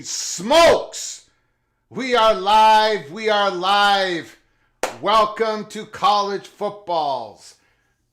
Holy smokes! We are live. We are live. Welcome to College Footballs.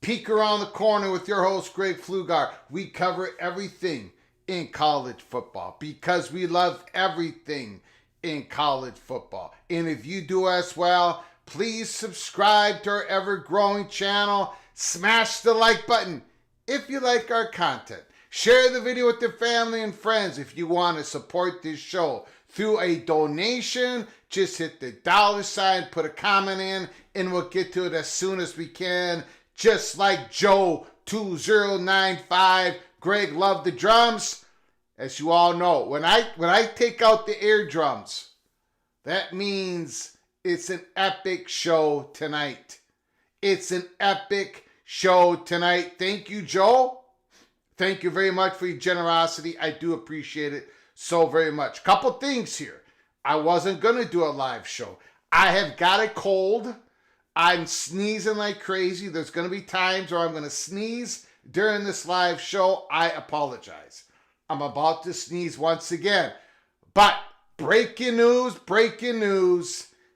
Peek around the corner with your host, Greg Pflugar. We cover everything in college football because we love everything in college football. And if you do as well, please subscribe to our ever-growing channel. Smash the like button if you like our content. Share the video with your family and friends. If you want to support this show through a donation, just hit the $sign, put a comment in, and we'll get to it as soon as we can. Just like Joe 2095, Greg loved the drums. As you all know, when I take out the air drums, that means it's an epic show tonight. It's an epic show tonight. Thank you, Joe. Thank you very much for your generosity. I do appreciate it so very much. Couple things here. I wasn't going to do a live show. I have got a cold. I'm sneezing like crazy. There's going to be times where I'm going to sneeze during this live show. I apologize. I'm about to sneeze once again. But breaking news.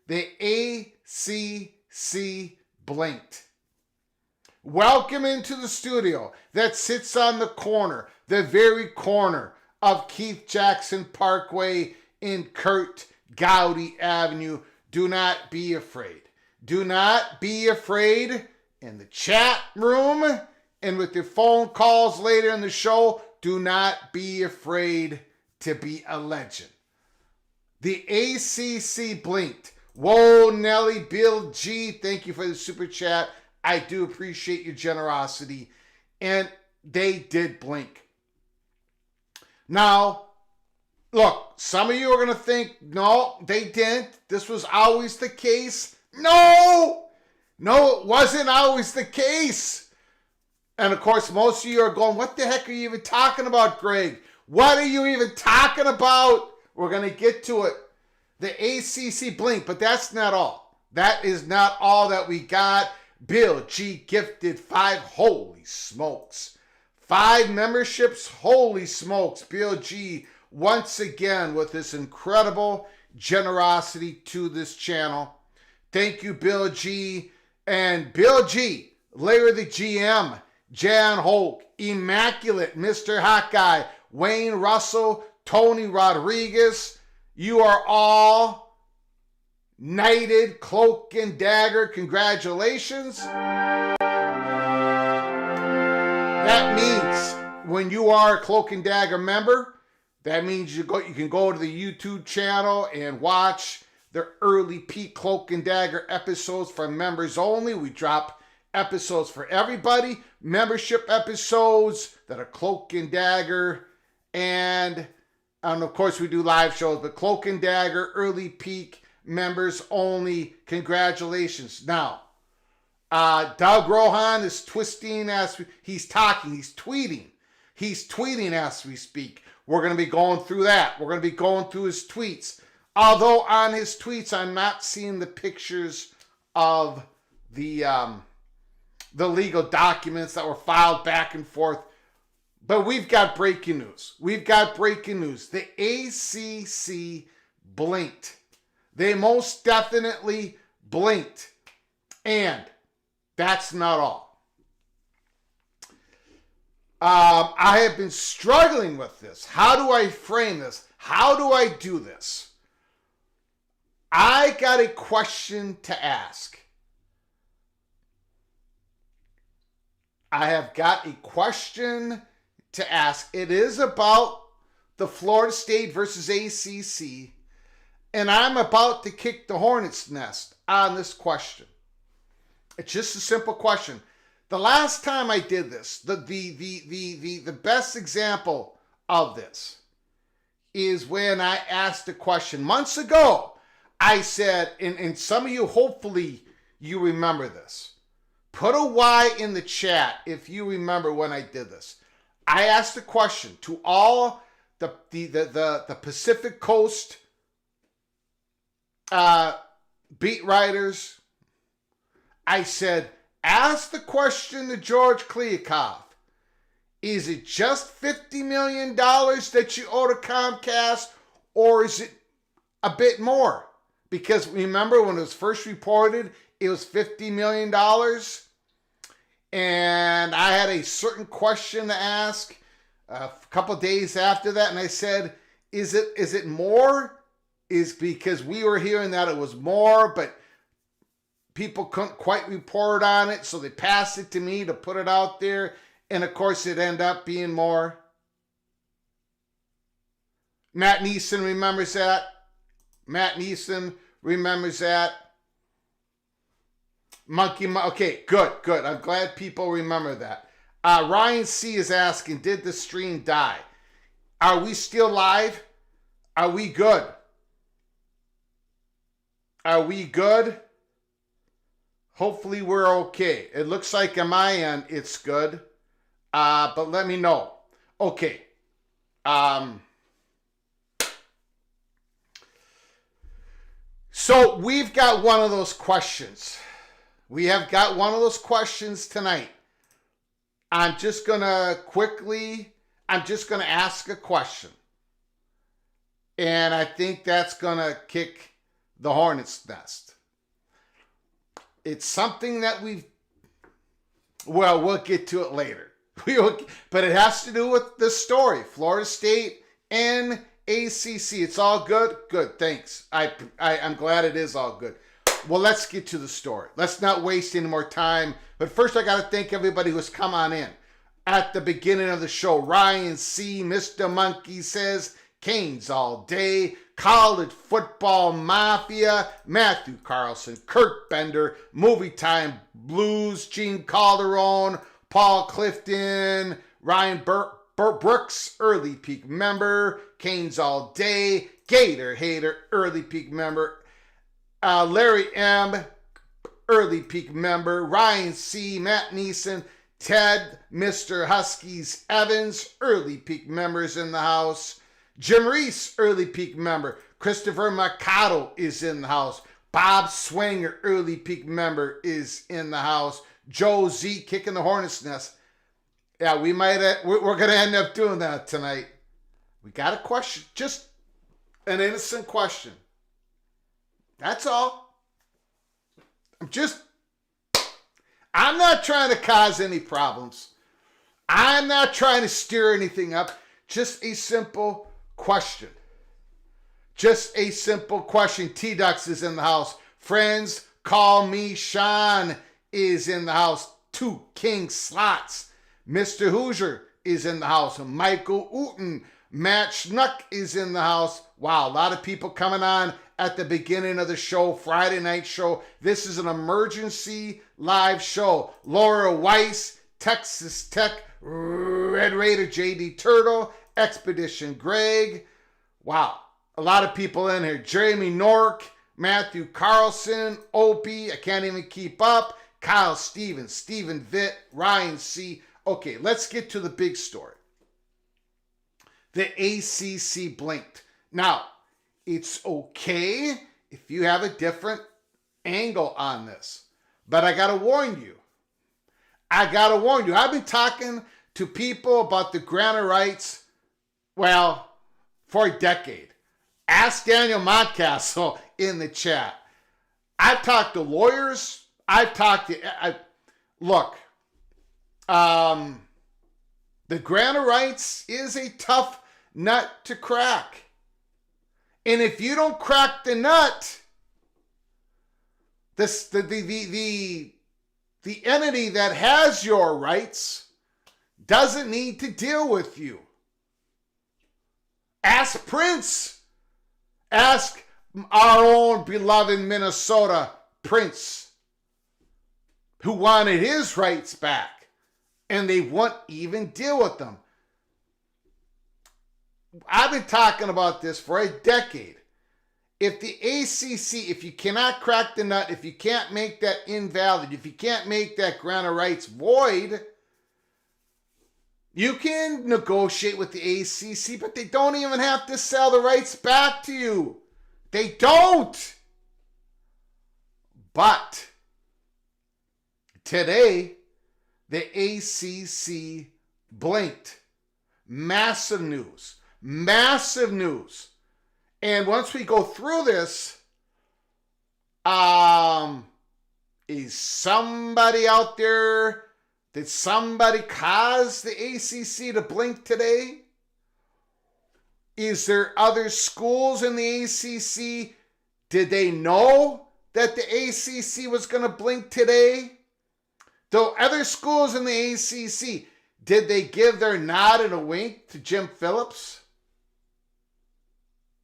The ACC blinked. Welcome into the studio that sits on the corner, the very corner of Keith Jackson Parkway in Kurt Gowdy Avenue. Do not be afraid. Do not be afraid in the chat room and with your phone calls later in the show. Do not be afraid to be a legend. The ACC blinked. Whoa, Nelly, Bill G, thank you for the super chat. I do appreciate your generosity. And they did blink. Now, look, some of you are going to think, no, they didn't. This was always the case. No, it wasn't always the case. And of course, most of you are going, what the heck are you even talking about, Greg? What are you even talking about? We're going to get to it. The ACC blink, but that's not all. That is not all that we got. Bill G gifted 5. Holy smokes. 5 memberships. Holy smokes. Bill G once again with this incredible generosity to this channel. Thank you, Bill G. And Bill G, Larry the GM, Jan Hoke, Immaculate, Mr. Hawkeye, Wayne Russell, Tony Rodriguez. You are all knighted, cloak and dagger. Congratulations. That means when you are a Cloak and Dagger member, that means you can go to the YouTube channel and watch the early peak Cloak and Dagger episodes for members only. We drop episodes for everybody, membership episodes that are Cloak and Dagger, and of course we do live shows, but Cloak and Dagger, early peak, members only. Congratulations. Now, Doug Rohan is twisting as he's talking. He's tweeting. He's tweeting as we speak. We're going to be going through that. We're going to be going through his tweets. Although on his tweets, I'm not seeing the pictures of the legal documents that were filed back and forth. But we've got breaking news. We've got breaking news. The ACC blinked. They most definitely blinked. And that's not all. I have been struggling with this. How do I frame this? How do I do this? I got a question to ask. I have got a question to ask. It is about the Florida State versus ACC. And I'm about to kick the hornet's nest on this question. It's just a simple question. The last time I did this, the best example of this is when I asked a question months ago. I said, and some of you, hopefully you remember this. Put a Y in the chat if you remember when I did this. I asked a question to all the Pacific Coast beat writers. I said, ask the question to George Kliakoff. Is it just $50 million that you owe to Comcast, or is it a bit more? Because remember when it was first reported, it was $50 million. And I had a certain question to ask a couple days after that. And I said, is it more? Is because we were hearing that it was more, but people couldn't quite report on it. So they passed it to me to put it out there. And of course it ended up being more. Matt Neeson remembers that. Matt Neeson remembers that. Okay, good. I'm glad people remember that. Ryan C. is asking, did the stream die? Are we still live? Are we good? Are we good? Hopefully we're okay. It looks like on my end it's good. But let me know. Okay. So we've got one of those questions. We have got one of those questions tonight. I'm just going to ask a question. And I think that's going to kick the hornet's nest. It's something that we'll get to it later. But it has to do with the story. Florida State and ACC. It's all good? Good, thanks. I'm glad it is all good. Well, let's get to the story. Let's not waste any more time. But first, I got to thank everybody who's come on in. At the beginning of the show, Ryan C., Mr. Monkey says, Canes all day, College Football Mafia, Matthew Carlson, Kurt Bender, Movie Time Blues, Gene Calderon, Paul Clifton, Ryan Brooks, Early Peak member, Canes all day, Gator Hater, Early Peak member, Larry M., Early Peak member, Ryan C., Matt Neeson, Ted, Mr. Huskies Evans, Early Peak members in the house, Jim Reese, Early Peak member, Christopher Mercado is in the house, Bob Swanger, Early Peak member, is in the house, Joe Z, kicking the hornet's nest. Yeah, we're going to end up doing that tonight. We got a question, just an innocent question. That's all. I'm not trying to cause any problems. I'm not trying to stir anything up. Just a simple question. Just a simple question. T-Ducks is in the house. Friends, call me Sean is in the house. 2 King Slots. Mr. Hoosier is in the house. Michael Uten. Matt Schnuck is in the house. Wow, a lot of people coming on at the beginning of the show, Friday night show. This is an emergency live show. Laura Weiss, Texas Tech, Red Raider JD Turtle, Expedition Greg. Wow, a lot of people in here. Jeremy Nork, Matthew Carlson, Opie, I can't even keep up. Kyle Stevens, Stephen Vitt, Ryan C. Okay, let's get to the big story. The ACC blinked. Now, it's okay if you have a different angle on this. But I got to warn you. I've been talking to people about the grant of rights, well, for a decade. Ask Daniel Montcastle in the chat. I've talked to lawyers. Look, the grant of rights is a tough nut to crack. And if you don't crack the nut, the entity that has your rights doesn't need to deal with you. Ask Prince. Ask our own beloved Minnesota Prince, who wanted his rights back, and they won't even deal with them. I've been talking about this for a decade. If the ACC, if you cannot crack the nut, if you can't make that invalid, if you can't make that grant of rights void, you can negotiate with the ACC, but they don't even have to sell the rights back to you. They don't. But today, the ACC blinked. Massive news. And once we go through this, is somebody out there, did somebody cause the ACC to blink today? Is there other schools in the ACC? Did they know that the ACC was going to blink today? Though other schools in the ACC, did they give their nod and a wink to Jim Phillips?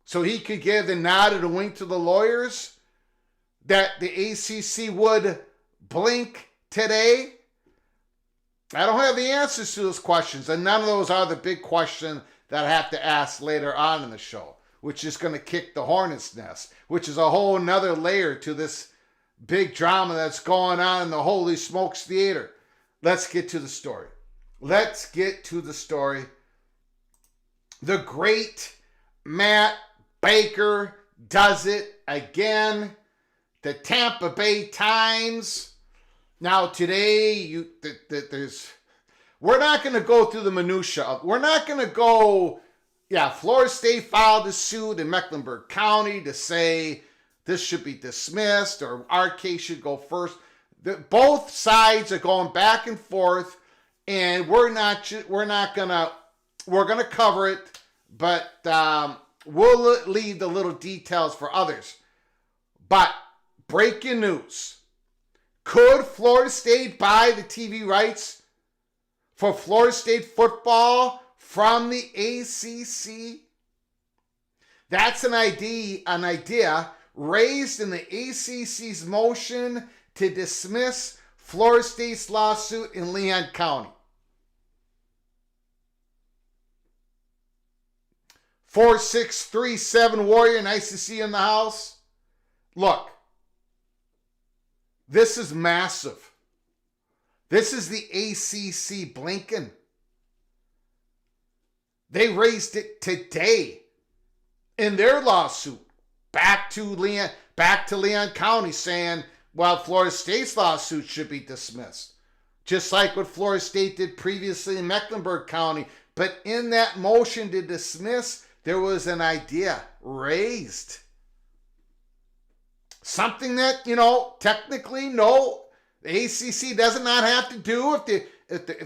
So he could give the nod and a wink to the lawyers that the ACC would blink today? I don't have the answers to those questions, and none of those are the big question that I have to ask later on in the show, which is going to kick the hornet's nest, which is a whole nother layer to this big drama that's going on in the Holy Smokes Theater. Let's get to the story. The great Matt Baker does it again. The Tampa Bay Times. Now today, we're not going to go through the minutia. We're not going to go, Florida State filed a suit in Mecklenburg County to say this should be dismissed or our case should go first. Both sides are going back and forth, and we're going to cover it, but we'll leave the little details for others. But breaking news. Could Florida State buy the TV rights for Florida State football from the ACC? That's an idea raised in the ACC's motion to dismiss Florida State's lawsuit in Leon County. 4637 Warrior, nice to see you in the house. Look, this is massive. This is the ACC blinking. They raised it today in their lawsuit back to Leon County, saying, well, Florida State's lawsuit should be dismissed. Just like what Florida State did previously in Mecklenburg County. But in that motion to dismiss, there was an idea raised. Something that, technically, no, the ACC does not have to do if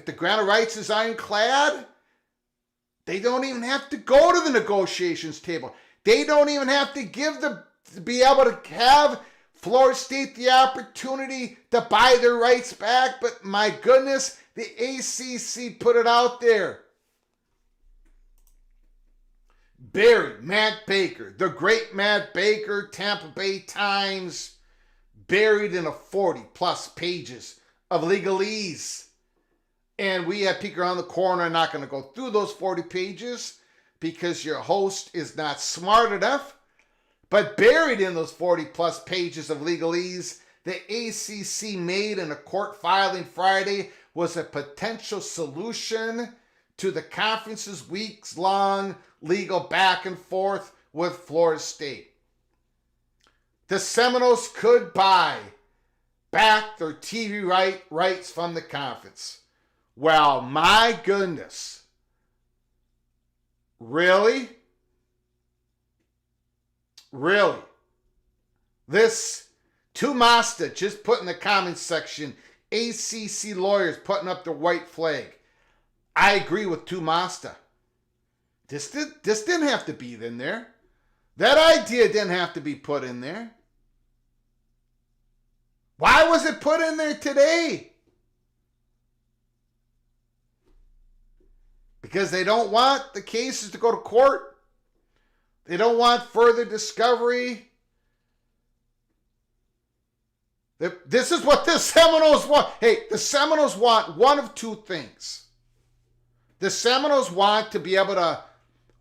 the grant of rights is ironclad. They don't even have to go to the negotiations table. They don't even have to be able to have Florida State the opportunity to buy their rights back. But my goodness, the ACC put it out there. Buried Matt Baker, the great Matt Baker, Tampa Bay Times, buried in a 40-plus pages of legalese. And we at Peek Around the Corner are not going to go through those 40 pages because your host is not smart enough. But buried in those 40-plus pages of legalese, the ACC made in a court filing Friday was a potential solution to the conference's weeks-long legal back and forth with Florida State. The Seminoles could buy back their TV rights from the conference. Well, my goodness. Really? Really? This Tumasta just put in the comments section, ACC lawyers putting up their white flag. I agree with Tumasta. This didn't have to be in there. That idea didn't have to be put in there. Why was it put in there today? Because they don't want the cases to go to court. They don't want further discovery. This is what the Seminoles want. Hey, the Seminoles want one of two things. The Seminoles want to be able to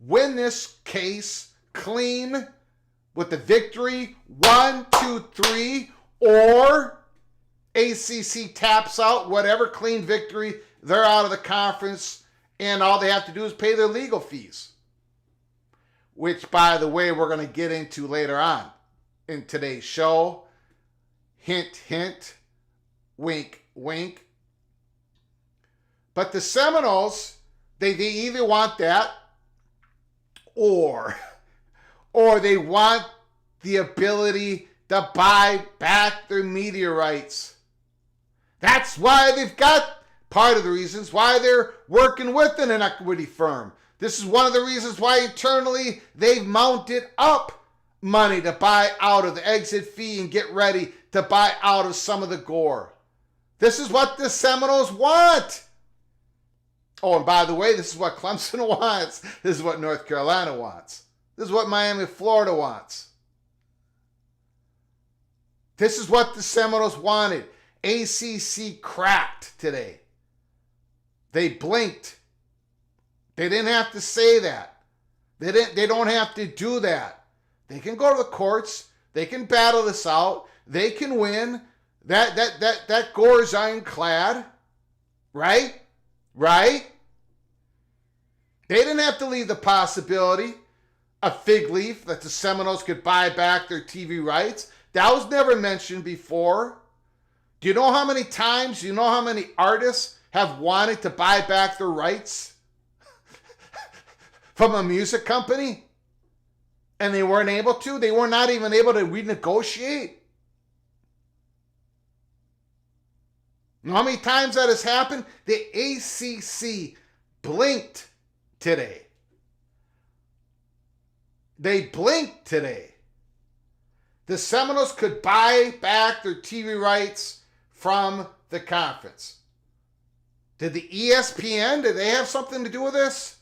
win this case clean with the victory 1, 2, 3, or ACC taps out whatever clean victory, they're out of the conference, and all they have to do is pay their legal fees. Which, by the way, we're going to get into later on in today's show. Hint, hint, wink, wink. But the Seminoles, they either want that or or they want the ability to buy back their media rights. That's why they've got part of the reasons why they're working with an equity firm. This is one of the reasons why internally they've mounted up money to buy out of the exit fee and get ready to buy out of some of the gore. This is what the Seminoles want. Oh, and by the way, this is what Clemson wants. This is what North Carolina wants. This is what Miami, Florida wants. This is what the Seminoles wanted. ACC cracked today. They blinked. They didn't have to say that. They don't have to do that. They can go to the courts. They can battle this out. They can win. That gore is ironclad. Right? Right? They didn't have to leave the possibility, a fig leaf, that the Seminoles could buy back their TV rights. That was never mentioned before. Do you know how many times, do you know how many artists have wanted to buy back their rights from a music company? And they weren't able to? They were not even able to renegotiate? You know how many times that has happened? The ACC blinked today. They blinked today. The Seminoles could buy back their TV rights from the conference. Did the ESPN, did they have something to do with this?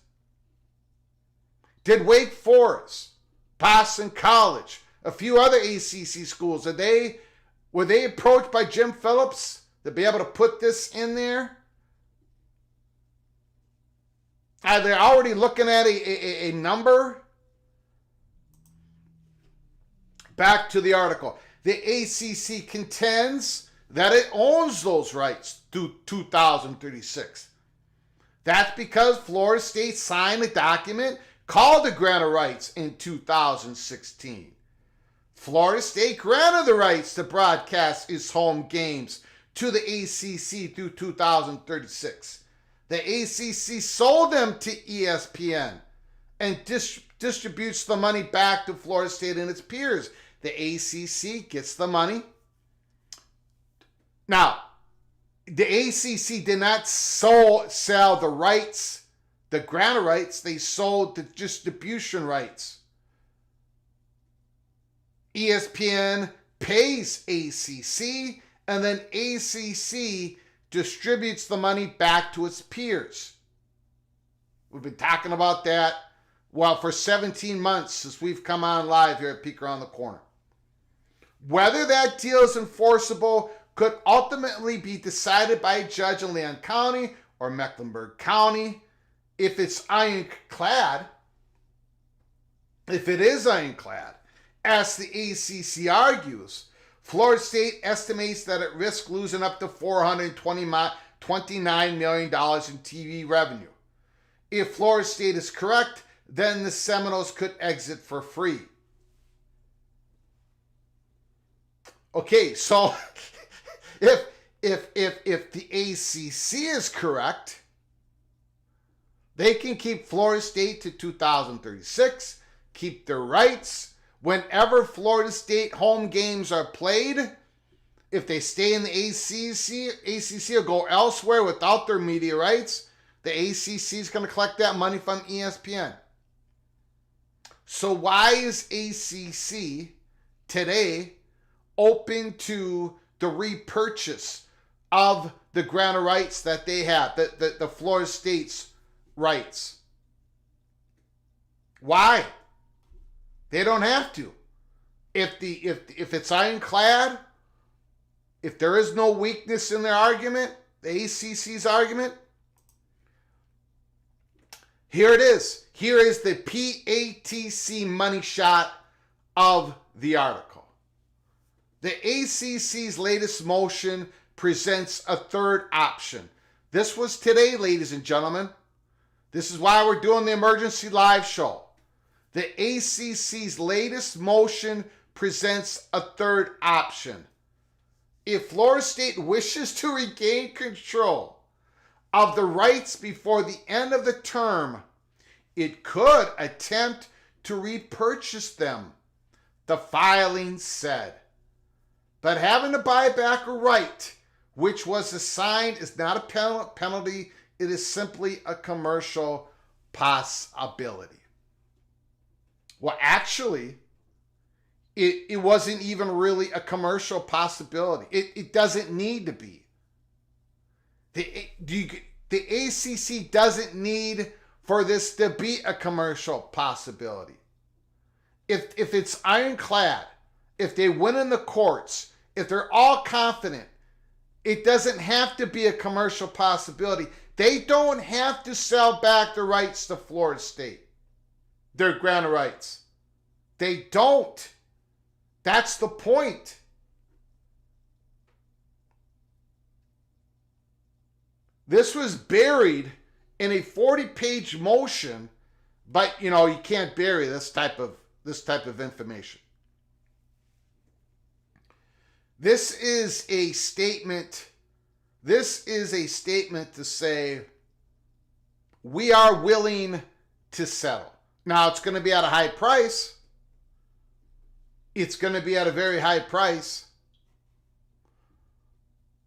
Did Wake Forest, Boston College, a few other ACC schools, were they approached by Jim Phillips to be able to put this in there? Are they already looking at a number? Back to the article. The ACC contends that it owns those rights through 2036. That's because Florida State signed a document called the Grant of Rights in 2016. Florida State granted the rights to broadcast its home games to the ACC through 2036. The ACC sold them to ESPN and distributes the money back to Florida State and its peers. The ACC gets the money. Now, the ACC did not sell the rights, the grant of rights. They sold the distribution rights. ESPN pays ACC, and then ACC distributes the money back to its peers. We've been talking about that, well, for 17 months since we've come on live here at Peek Around the Corner. Whether that deal is enforceable could ultimately be decided by a judge in Leon County or Mecklenburg County. If it's ironclad, if it is ironclad, as the ACC argues, Florida State estimates that it risks losing up to $429 million in TV revenue. If Florida State is correct, then the Seminoles could exit for free. Okay, so if the ACC is correct, they can keep Florida State to 2036, keep their rights. Whenever Florida State home games are played, if they stay in the ACC or go elsewhere without their media rights, the ACC is going to collect that money from ESPN. So why is ACC today open to the repurchase of the grant of rights that they have, the Florida State's rights? Why? They don't have to. If it's ironclad, if there is no weakness in their argument, the ACC's argument, here it is. Here is the PATC money shot of the article. The ACC's latest motion presents a third option. This was today, ladies and gentlemen. This is why we're doing the emergency live show. The ACC's latest motion presents a third option. If Florida State wishes to regain control of the rights before the end of the term, it could attempt to repurchase them, the filing said. But having to buy back a right which was assigned is not a penalty. It is simply a commercial possibility. Well, actually, it wasn't even really a commercial possibility. It doesn't need to be. The ACC doesn't need for this to be a commercial possibility. If it's ironclad, if they win in the courts, if they're all confident, it doesn't have to be a commercial possibility. They don't have to sell back the rights to Florida State, their grant of rights. They don't. That's the point. This was buried in a 40-page motion, but you can't bury this type of information. This is a statement. This is a statement to say we are willing to settle. Now it's going to be at a high price. It's going to be at a very high price.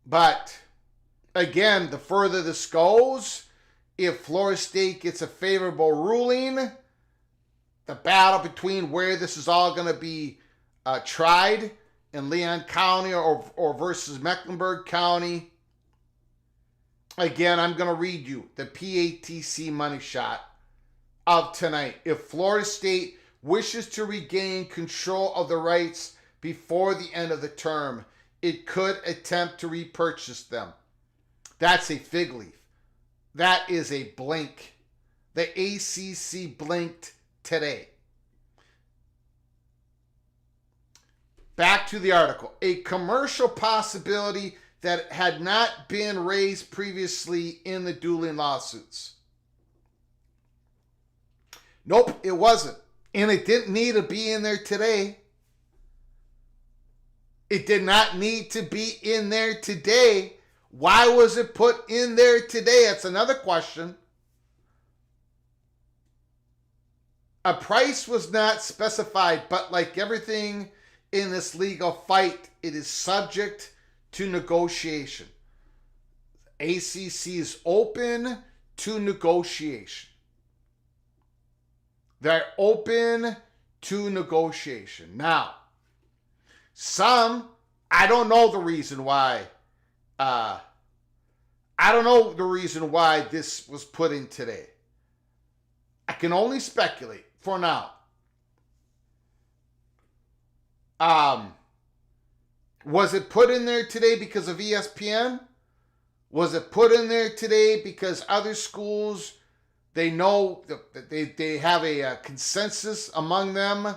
But again, the further this goes, if Florida State gets a favorable ruling, the battle between where this is all going to be tried in Leon County or versus Mecklenburg County. Again, I'm going to read you the PATC money shot of tonight. If Florida State wishes to regain control of the rights before the end of the term, it could attempt to repurchase them. That's a fig leaf. That is a blink. The ACC blinked today. Back to the article. A commercial possibility that had not been raised previously in the dueling lawsuits. Nope, it wasn't. And it didn't need to be in there today. It did not need to be in there today. Why was it put in there today? That's another question. A price was not specified, but like everything in this legal fight, it is subject to negotiation. ACC is open to negotiation. They're open to negotiation. Now, I don't know the reason why. I don't know the reason why this was put in today. I can only speculate for now. Was it put in there today because of ESPN? Was it put in there today because other schools, they know that they have a consensus among them?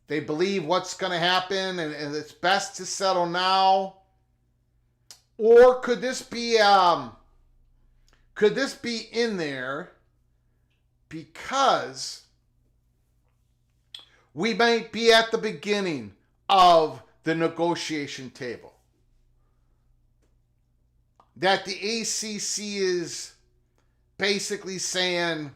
They believe what's going to happen and it's best to settle now? Or could this be in there because we might be at the beginning of the negotiation table? That the ACC is basically saying,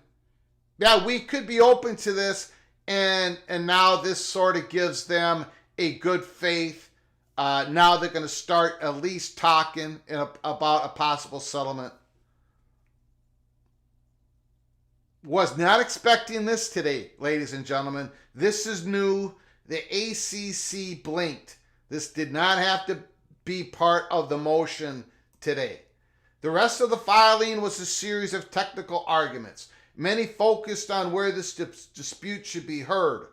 yeah, we could be open to this, and now this sort of gives them a good faith. Now they're going to start at least talking about a possible settlement. Was not expecting this today, ladies and gentlemen. This is new. The ACC blinked. This did not have to be part of the motion today. The rest of the filing was a series of technical arguments. Many focused on where this dispute should be heard.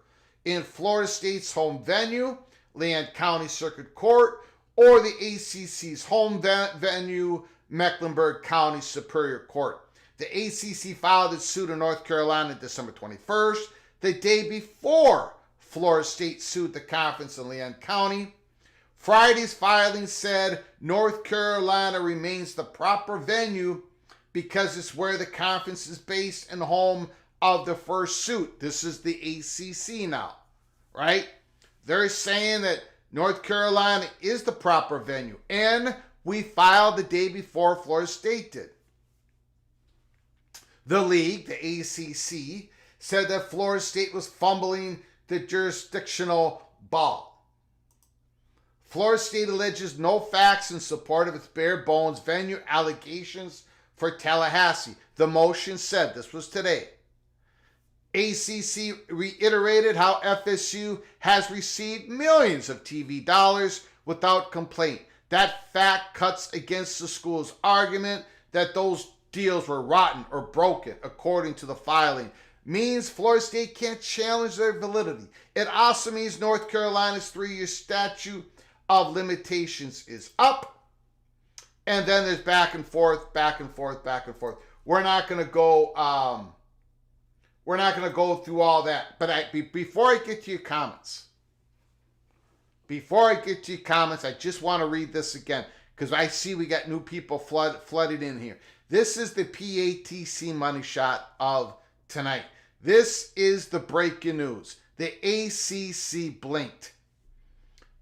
In Florida State's home venue, Leon County Circuit Court, or the ACC's home venue, Mecklenburg County Superior Court. The ACC filed its suit in North Carolina December 21st, the day before Florida State sued the conference in Leon County. Friday's filing said North Carolina remains the proper venue because it's where the conference is based and home of the first suit. This is the ACC now, right? They're saying that North Carolina is the proper venue, and we filed the day before Florida State did. The league, the ACC, said that Florida State was fumbling the jurisdictional ball. Florida State alleges no facts in support of its bare bones venue allegations for Tallahassee. The motion said, this was today, ACC reiterated how FSU has received millions of TV dollars without complaint. That fact cuts against the school's argument that those deals were rotten or broken, according to the filing. Means Florida State can't challenge their validity. It also means North Carolina's 3-year statute of limitations is up. And then there's back and forth, back and forth, back and forth. We're not going to go through all that. But before I get to your comments, I just want to read this again because I see we got new people flooded in here. This is the PATC money shot of tonight. This is the breaking news. The ACC blinked.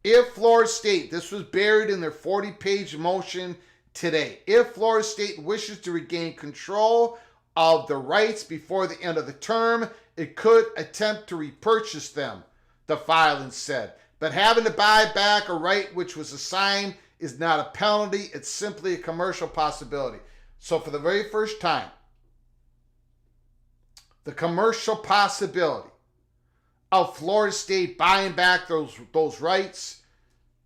If Florida State, this was buried in their 40-page motion today, if Florida State wishes to regain control of the rights before the end of the term, it could attempt to repurchase them, the filing said. But having to buy back a right which was assigned is not a penalty. It's simply a commercial possibility. So for the very first time, the commercial possibility of Florida State buying back those rights,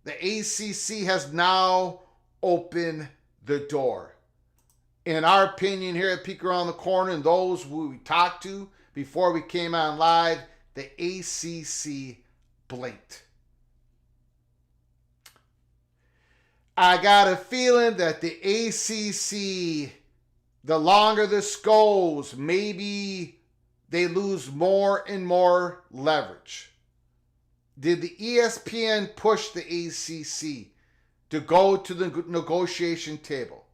the ACC has now opened the door. In our opinion here at Peek Around the Corner and those who we talked to before we came on live, the ACC blinked. I got a feeling that the ACC, the longer this goes, maybe they lose more and more leverage. Did the ESPN push the ACC to go to the negotiation table?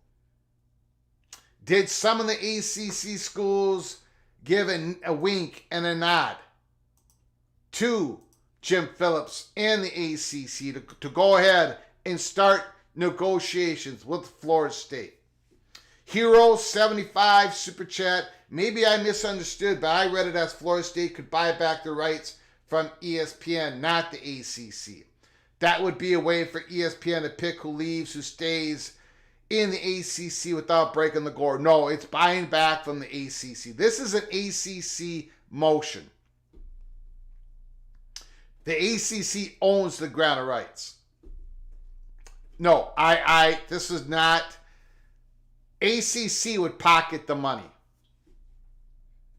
Did some of the ACC schools give a wink and a nod to Jim Phillips and the ACC to go ahead and start negotiations with Florida State? Hero 75 Super Chat. Maybe I misunderstood, but I read it as Florida State could buy back the rights from ESPN, not the ACC. That would be a way for ESPN to pick who leaves, who stays in the ACC without breaking the gore. No, it's buying back from the ACC. This is an ACC motion. The ACC owns the grant of rights. No, this is not. ACC would pocket the money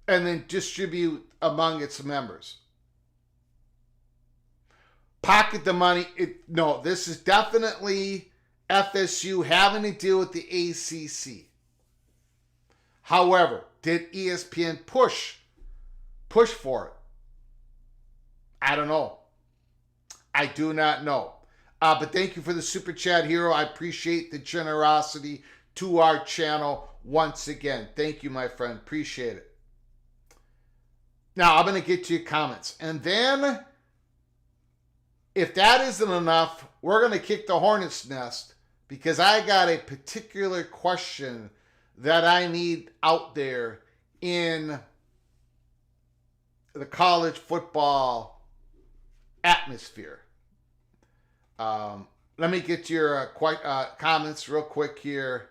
and then distribute among its members. Pocket the money. No, this is definitely FSU having to deal with the ACC. However, did ESPN push for it? I don't know. I do not know. But thank you for the Super Chat, Hero. I appreciate the generosity to our channel once again. Thank you, my friend. Appreciate it. Now, I'm going to get to your comments. And then, if that isn't enough, we're going to kick the hornet's nest because I got a particular question that I need out there in the college football atmosphere. Let me get to your comments real quick here.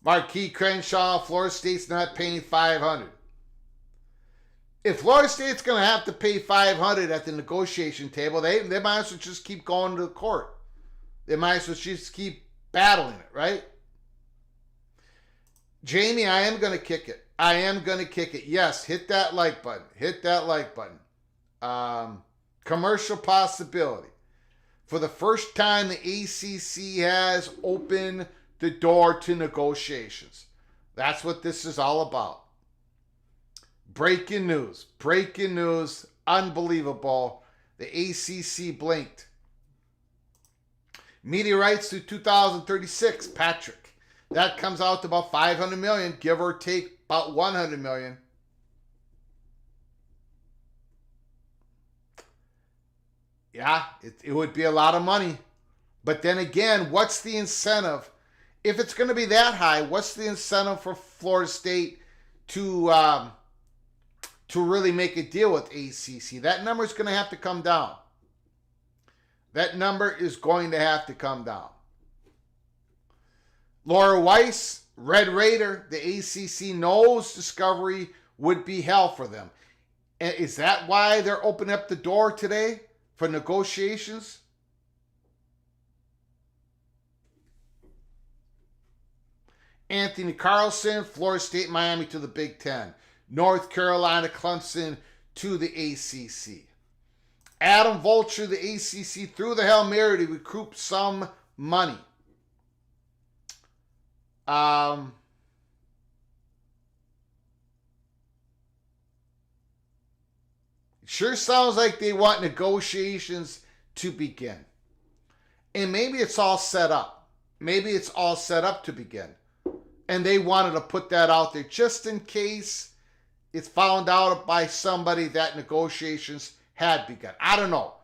Marquis Crenshaw, Florida State's not paying $500. If Florida State's going to have to pay $500 at the negotiation table, they might as well just keep going to the court. They might as well just keep battling it, right? Jamie, I am going to kick it. Yes, hit that like button. Commercial possibility. For the first time, the ACC has opened the door to negotiations. That's what this is all about. Breaking news. Unbelievable. The ACC blinked. Media rights through 2036, Patrick. That comes out to about $500 million, give or take about $100 million. Yeah, it would be a lot of money. But then again, what's the incentive if it's going to be that high, what's the incentive for Florida State to really make a deal with ACC? That number is going to have to come down. That number is going to have to come down. Laura Weiss, Red Raider, the ACC knows Discovery would be hell for them. And is that why they're opening up the door today for negotiations? Anthony Carlson, Florida State, Miami to the Big Ten. North Carolina, Clemson to the ACC. Adam Vulture, the ACC, threw the Hail Mary to recoup some money. Sure sounds like they want negotiations to begin. And maybe it's all set up. Maybe it's all set up to begin. And they wanted to put that out there just in case it's found out by somebody that negotiations had begun. I don't know.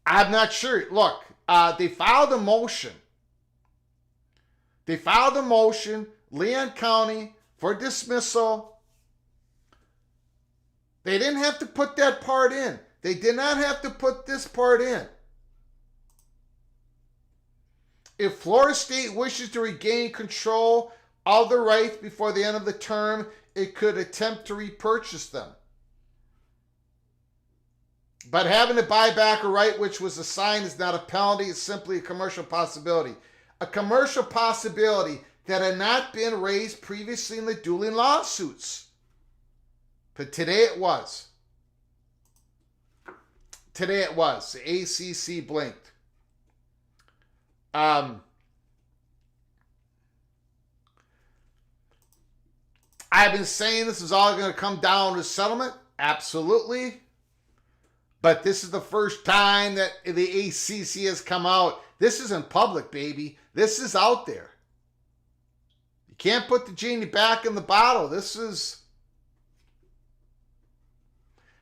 I'm not sure. Look, they filed a motion. Leon County, for dismissal. They didn't have to put that part in. They did not have to put this part in. If Florida State wishes to regain control of the rights before the end of the term, it could attempt to repurchase them. But having to buy back a right which was assigned is not a penalty, it's simply a commercial possibility. A commercial possibility that had not been raised previously in the dueling lawsuits. But today it was. Today it was. The ACC blinked. I've been saying this is all going to come down to settlement. Absolutely. But this is the first time that the ACC has come out. This isn't public, baby. This is out there. You can't put the genie back in the bottle. This is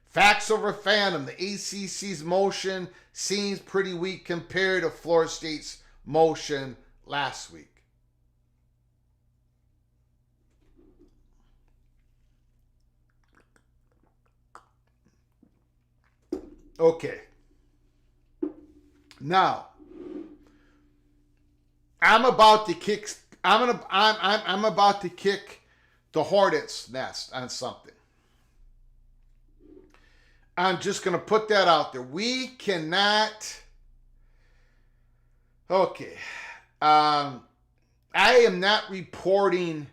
facts over fandom. The ACC's motion seems pretty weak compared to Florida State's motion last week. Okay. Now, I'm about to kick the hornet's nest on something. I'm just going to put that out there. We cannot. Okay. I am not reporting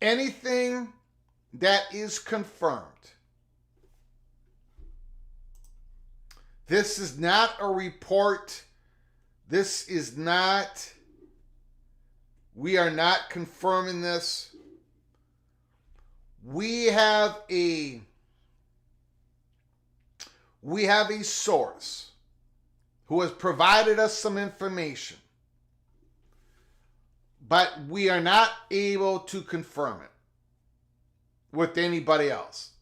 anything that is confirmed. This is not a report. This is not. We are not confirming this. We have a source who has provided us some information, but we are not able to confirm it with anybody else.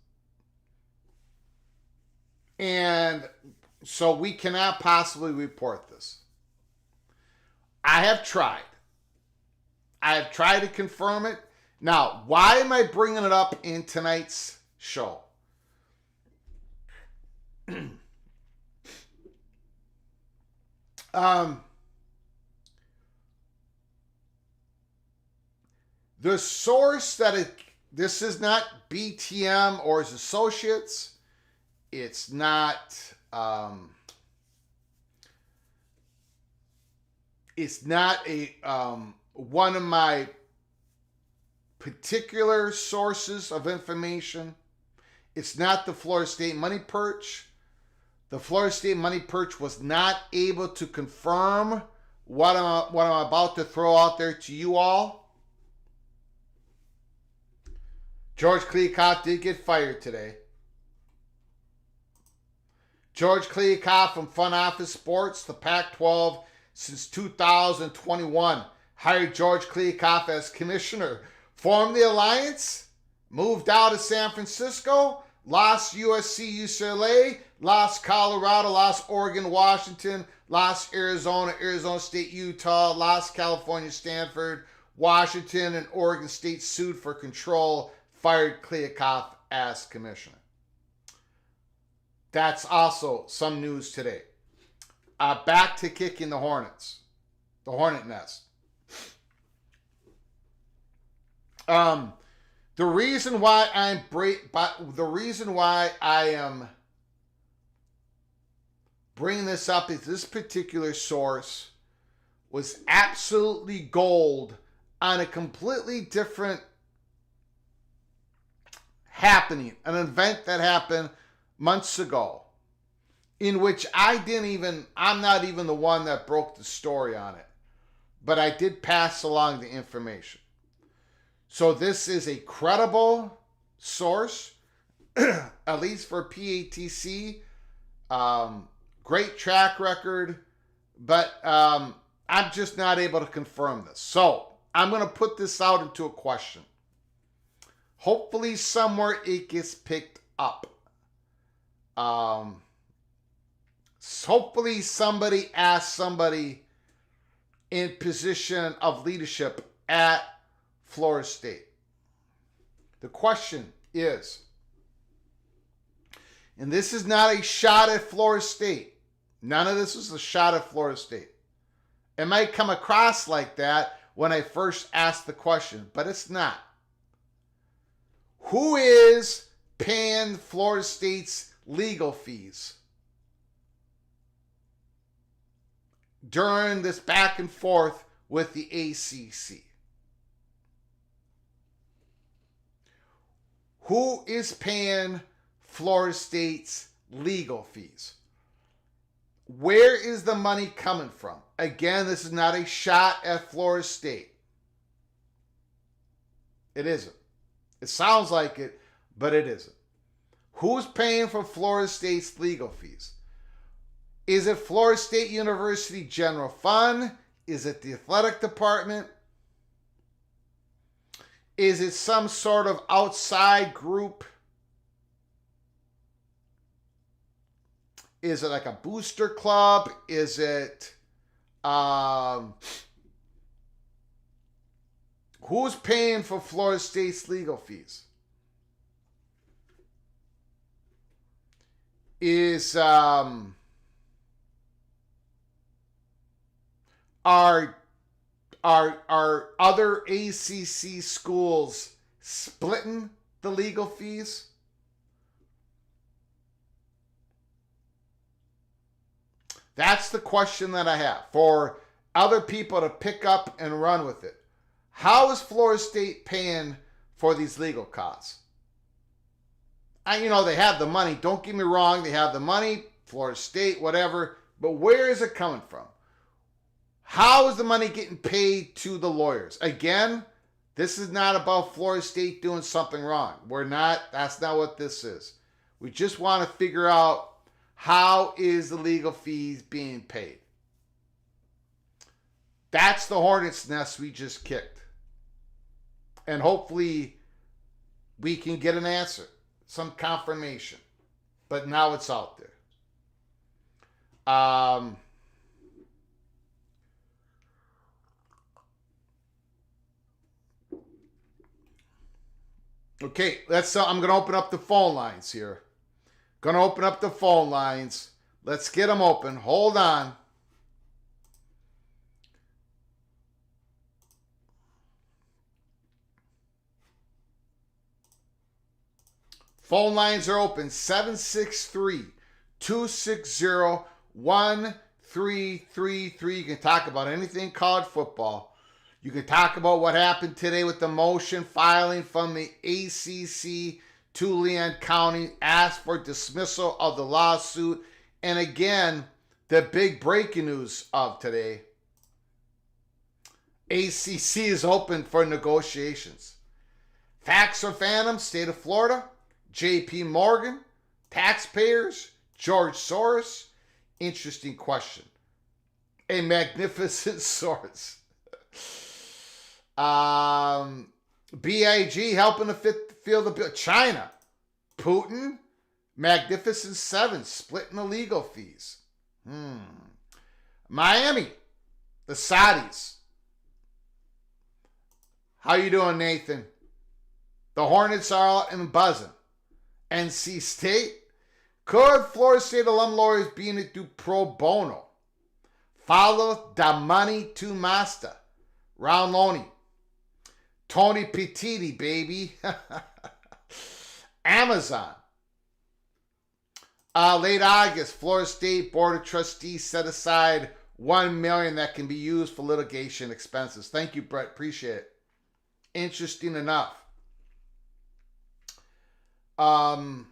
And so we cannot possibly report this. I have tried to confirm it. Now, why am I bringing it up in tonight's show? The source this is not BTM or his associates. It's not one of my particular sources of information. It's not the Florida State Money Perch. The Florida State Money Perch was not able to confirm what I'm about to throw out there to you all. George Kliakoff did get fired today. George Kliakoff from Front Office Sports, the Pac-12, since 2021, hired George Kliakoff as commissioner. Formed the alliance, moved out of San Francisco, lost USC, UCLA, lost Colorado, lost Oregon, Washington, lost Arizona, Arizona State, Utah, lost California, Stanford, Washington, and Oregon State sued for control, fired Kliavkoff as commissioner. That's also some news today. Back to kicking the Hornets, the hornet nest. The reason why I am bringing this up is this particular source was absolutely gold on a completely different happening, an event that happened months ago, in which I'm not even the one that broke the story on it, but I did pass along the information. So this is a credible source, at least for PATC. Great track record, but I'm just not able to confirm this. So I'm going to put this out into a question. Hopefully somewhere it gets picked up. Hopefully somebody asks somebody in position of leadership at Florida State. The question is, and this is not a shot at Florida State. None of this is a shot at Florida State. It might come across like that when I first asked the question, but it's not. Who is paying Florida State's legal fees during this back and forth with the ACC? Who is paying Florida State's legal fees? Where is the money coming from? Again, this is not a shot at Florida State. It isn't. It sounds like it, but it isn't. Who's paying for Florida State's legal fees? Is it Florida State University General Fund? Is it the athletic department? Is it some sort of outside group? Is it like a booster club? Is it who's paying for Florida State's legal fees? Is are other ACC schools splitting the legal fees? That's the question that I have for other people to pick up and run with it. How is Florida State paying for these legal costs? They have the money. Don't get me wrong. They have the money, Florida State, whatever. But where is it coming from? How is the money getting paid to the lawyers? Again, this is not about Florida State doing something wrong. That's not what this is. We just want to figure out how is the legal fees being paid. That's the hornet's nest we just kicked. And hopefully we can get an answer, some confirmation. But now it's out there. Okay, I'm going to open up the phone lines here. Going to open up the phone lines. Let's get them open. Hold on. Phone lines are open. 763-260-1333. You can talk about anything college football. You can talk about what happened today with the motion filing from the ACC to Leon County, asked for dismissal of the lawsuit. And again, the big breaking news of today, ACC is open for negotiations. Facts or Phantom, State of Florida, JP Morgan, taxpayers, George Soros. Interesting question. A magnificent source. BIG helping to fill the bill. China, Putin, Magnificent Seven splitting the legal fees. Miami, the Saudis. How you doing, Nathan? The Hornets are out and buzzing. NC State. Could Florida State alum lawyers being it do pro bono? Follow da money to master. Round Loney. Tony Petiti, baby. Amazon. Late August, Florida State Board of Trustees set aside $1 million that can be used for litigation expenses. Thank you, Brett. Appreciate it. Interesting enough. I'm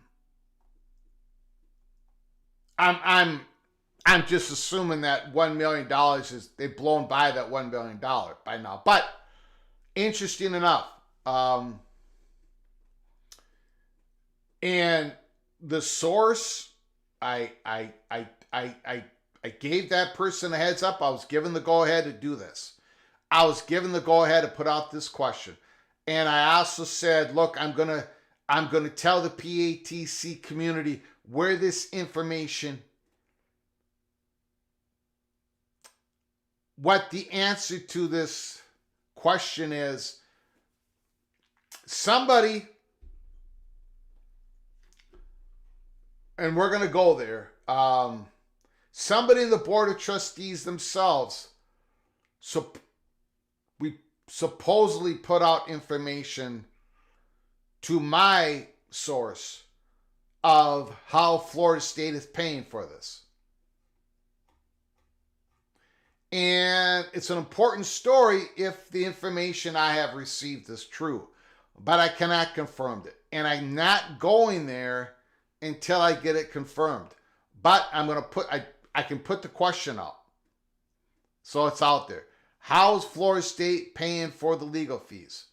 just assuming that $1 million is they've blown by that $1 million by now. But interesting enough. And the source, I gave that person a heads up. I was given the go ahead to do this. I was given the go ahead to put out this question. And I also said, look, I'm gonna tell the PATC community where this information, what the answer to this question is. Somebody, and we're going to go there, somebody in the Board of Trustees themselves we supposedly put out information to my source of how Florida State is paying for this. And it's an important story if the information I have received is true. But I cannot confirm it. And I'm not going there until I get it confirmed. But I'm going to put, I can put the question out. So it's out there. How's Florida State paying for the legal fees?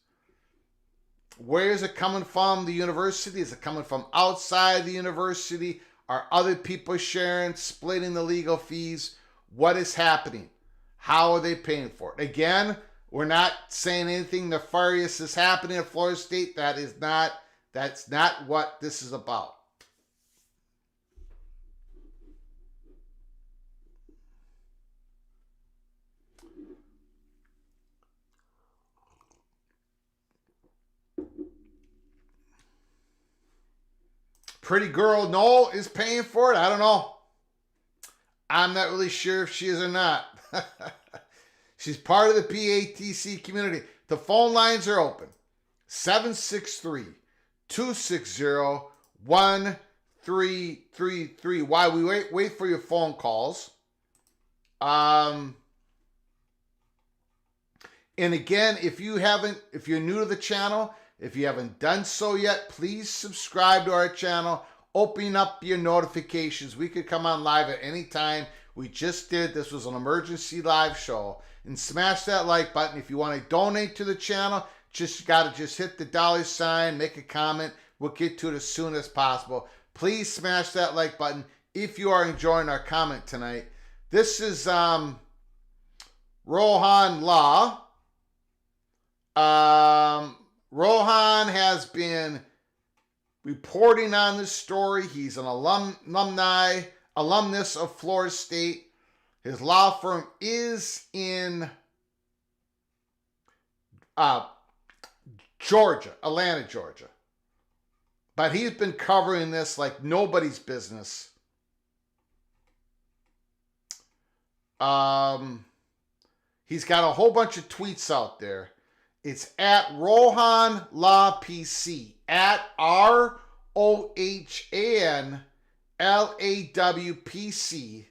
Where is it coming from, the university? Is it coming from outside the university? Are other people sharing, splitting the legal fees? What is happening? How are they paying for it? Again, we're not saying anything nefarious is happening at Florida State. That's not what this is about. Pretty girl Noel is paying for it. I don't know. I'm not really sure if she is or not. She's part of the PATC community. The phone lines are open. 763-260-1333. While we wait for your phone calls. And again, if you're new to the channel, if you haven't done so yet, please subscribe to our channel. Open up your notifications. We could come on live at any time. We just did. This was an emergency live show. And smash that like button. If you want to donate to the channel, got to hit the $, make a comment. We'll get to it as soon as possible. Please smash that like button if you are enjoying our comment tonight. This is Rohan Law. Rohan has been reporting on this story. He's an alumnus of Florida State. His law firm is in Georgia, Atlanta, Georgia. But he's been covering this like nobody's business. He's got a whole bunch of tweets out there. It's at Rohan Law PC, at ROHAN LAWPC,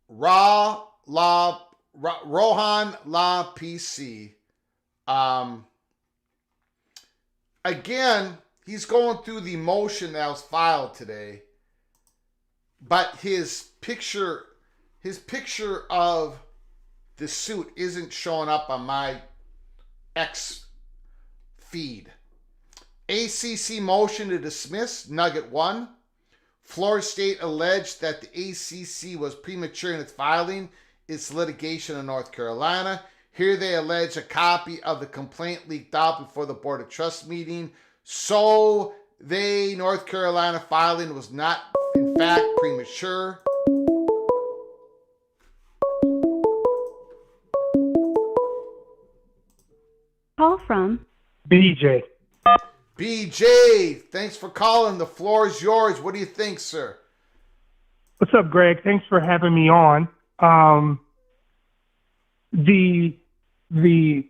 Rohan Law PC. Again, he's going through the motion that was filed today, but his picture of the suit isn't showing up on my X feed. ACC motion to dismiss, Nugget 1. Florida State alleged that the ACC was premature in its filing its litigation in North Carolina. Here they allege a copy of the complaint leaked out before the Board of Trust meeting. So North Carolina filing was not, in fact, premature. Call from BJ. BJ, thanks for calling. The floor is yours. What do you think, sir? What's up, Greg? Thanks for having me on. The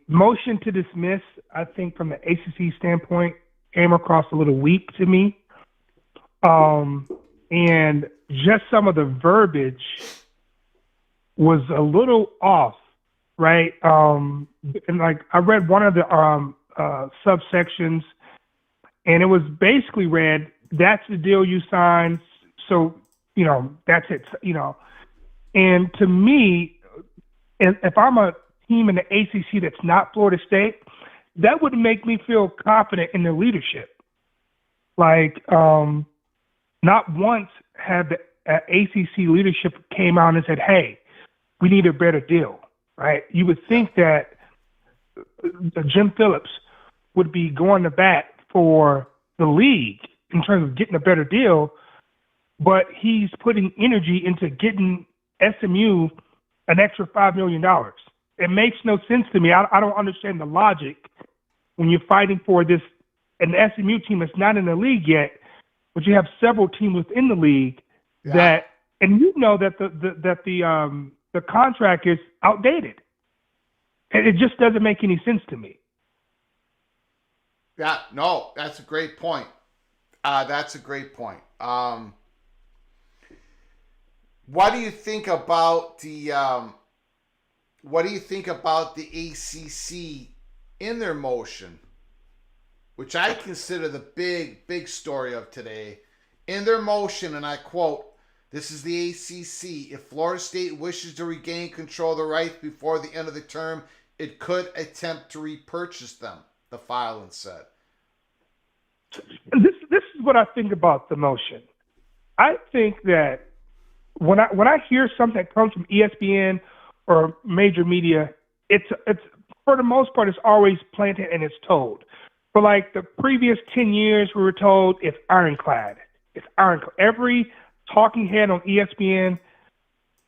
motion to dismiss, I think, from the ACC standpoint, came across a little weak to me. And just some of the verbiage was a little off, right? And like I read one of the subsections, and it was basically read, "That's the deal you signed, so that's it." And to me, if I'm a team in the ACC that's not Florida State, that would make me feel confident in their leadership. Like, not once have the ACC leadership came out and said, "Hey, we need a better deal," right? You would think that Jim Phillips would be going to bat for the league in terms of getting a better deal, but he's putting energy into getting SMU an extra $5 million. It makes no sense to me. I don't understand the logic when you're fighting for this, an SMU team that's not in the league yet, but you have several teams within the league that, and that the contract is outdated. And it just doesn't make any sense to me. Yeah, no, that's a great point. That's a great point. What do you think about the ACC in their motion, which I consider the big story of today? In their motion, and I quote, "This is the ACC. If Florida State wishes to regain control of the rights before the end of the term, it could attempt to repurchase them," the filing said. This is what I think about the motion. I think that when I hear something that comes from ESPN or major media, it's for the most part it's always planted and it's told. For like the previous 10 years, we were told it's ironclad. It's ironclad. Every talking head on ESPN,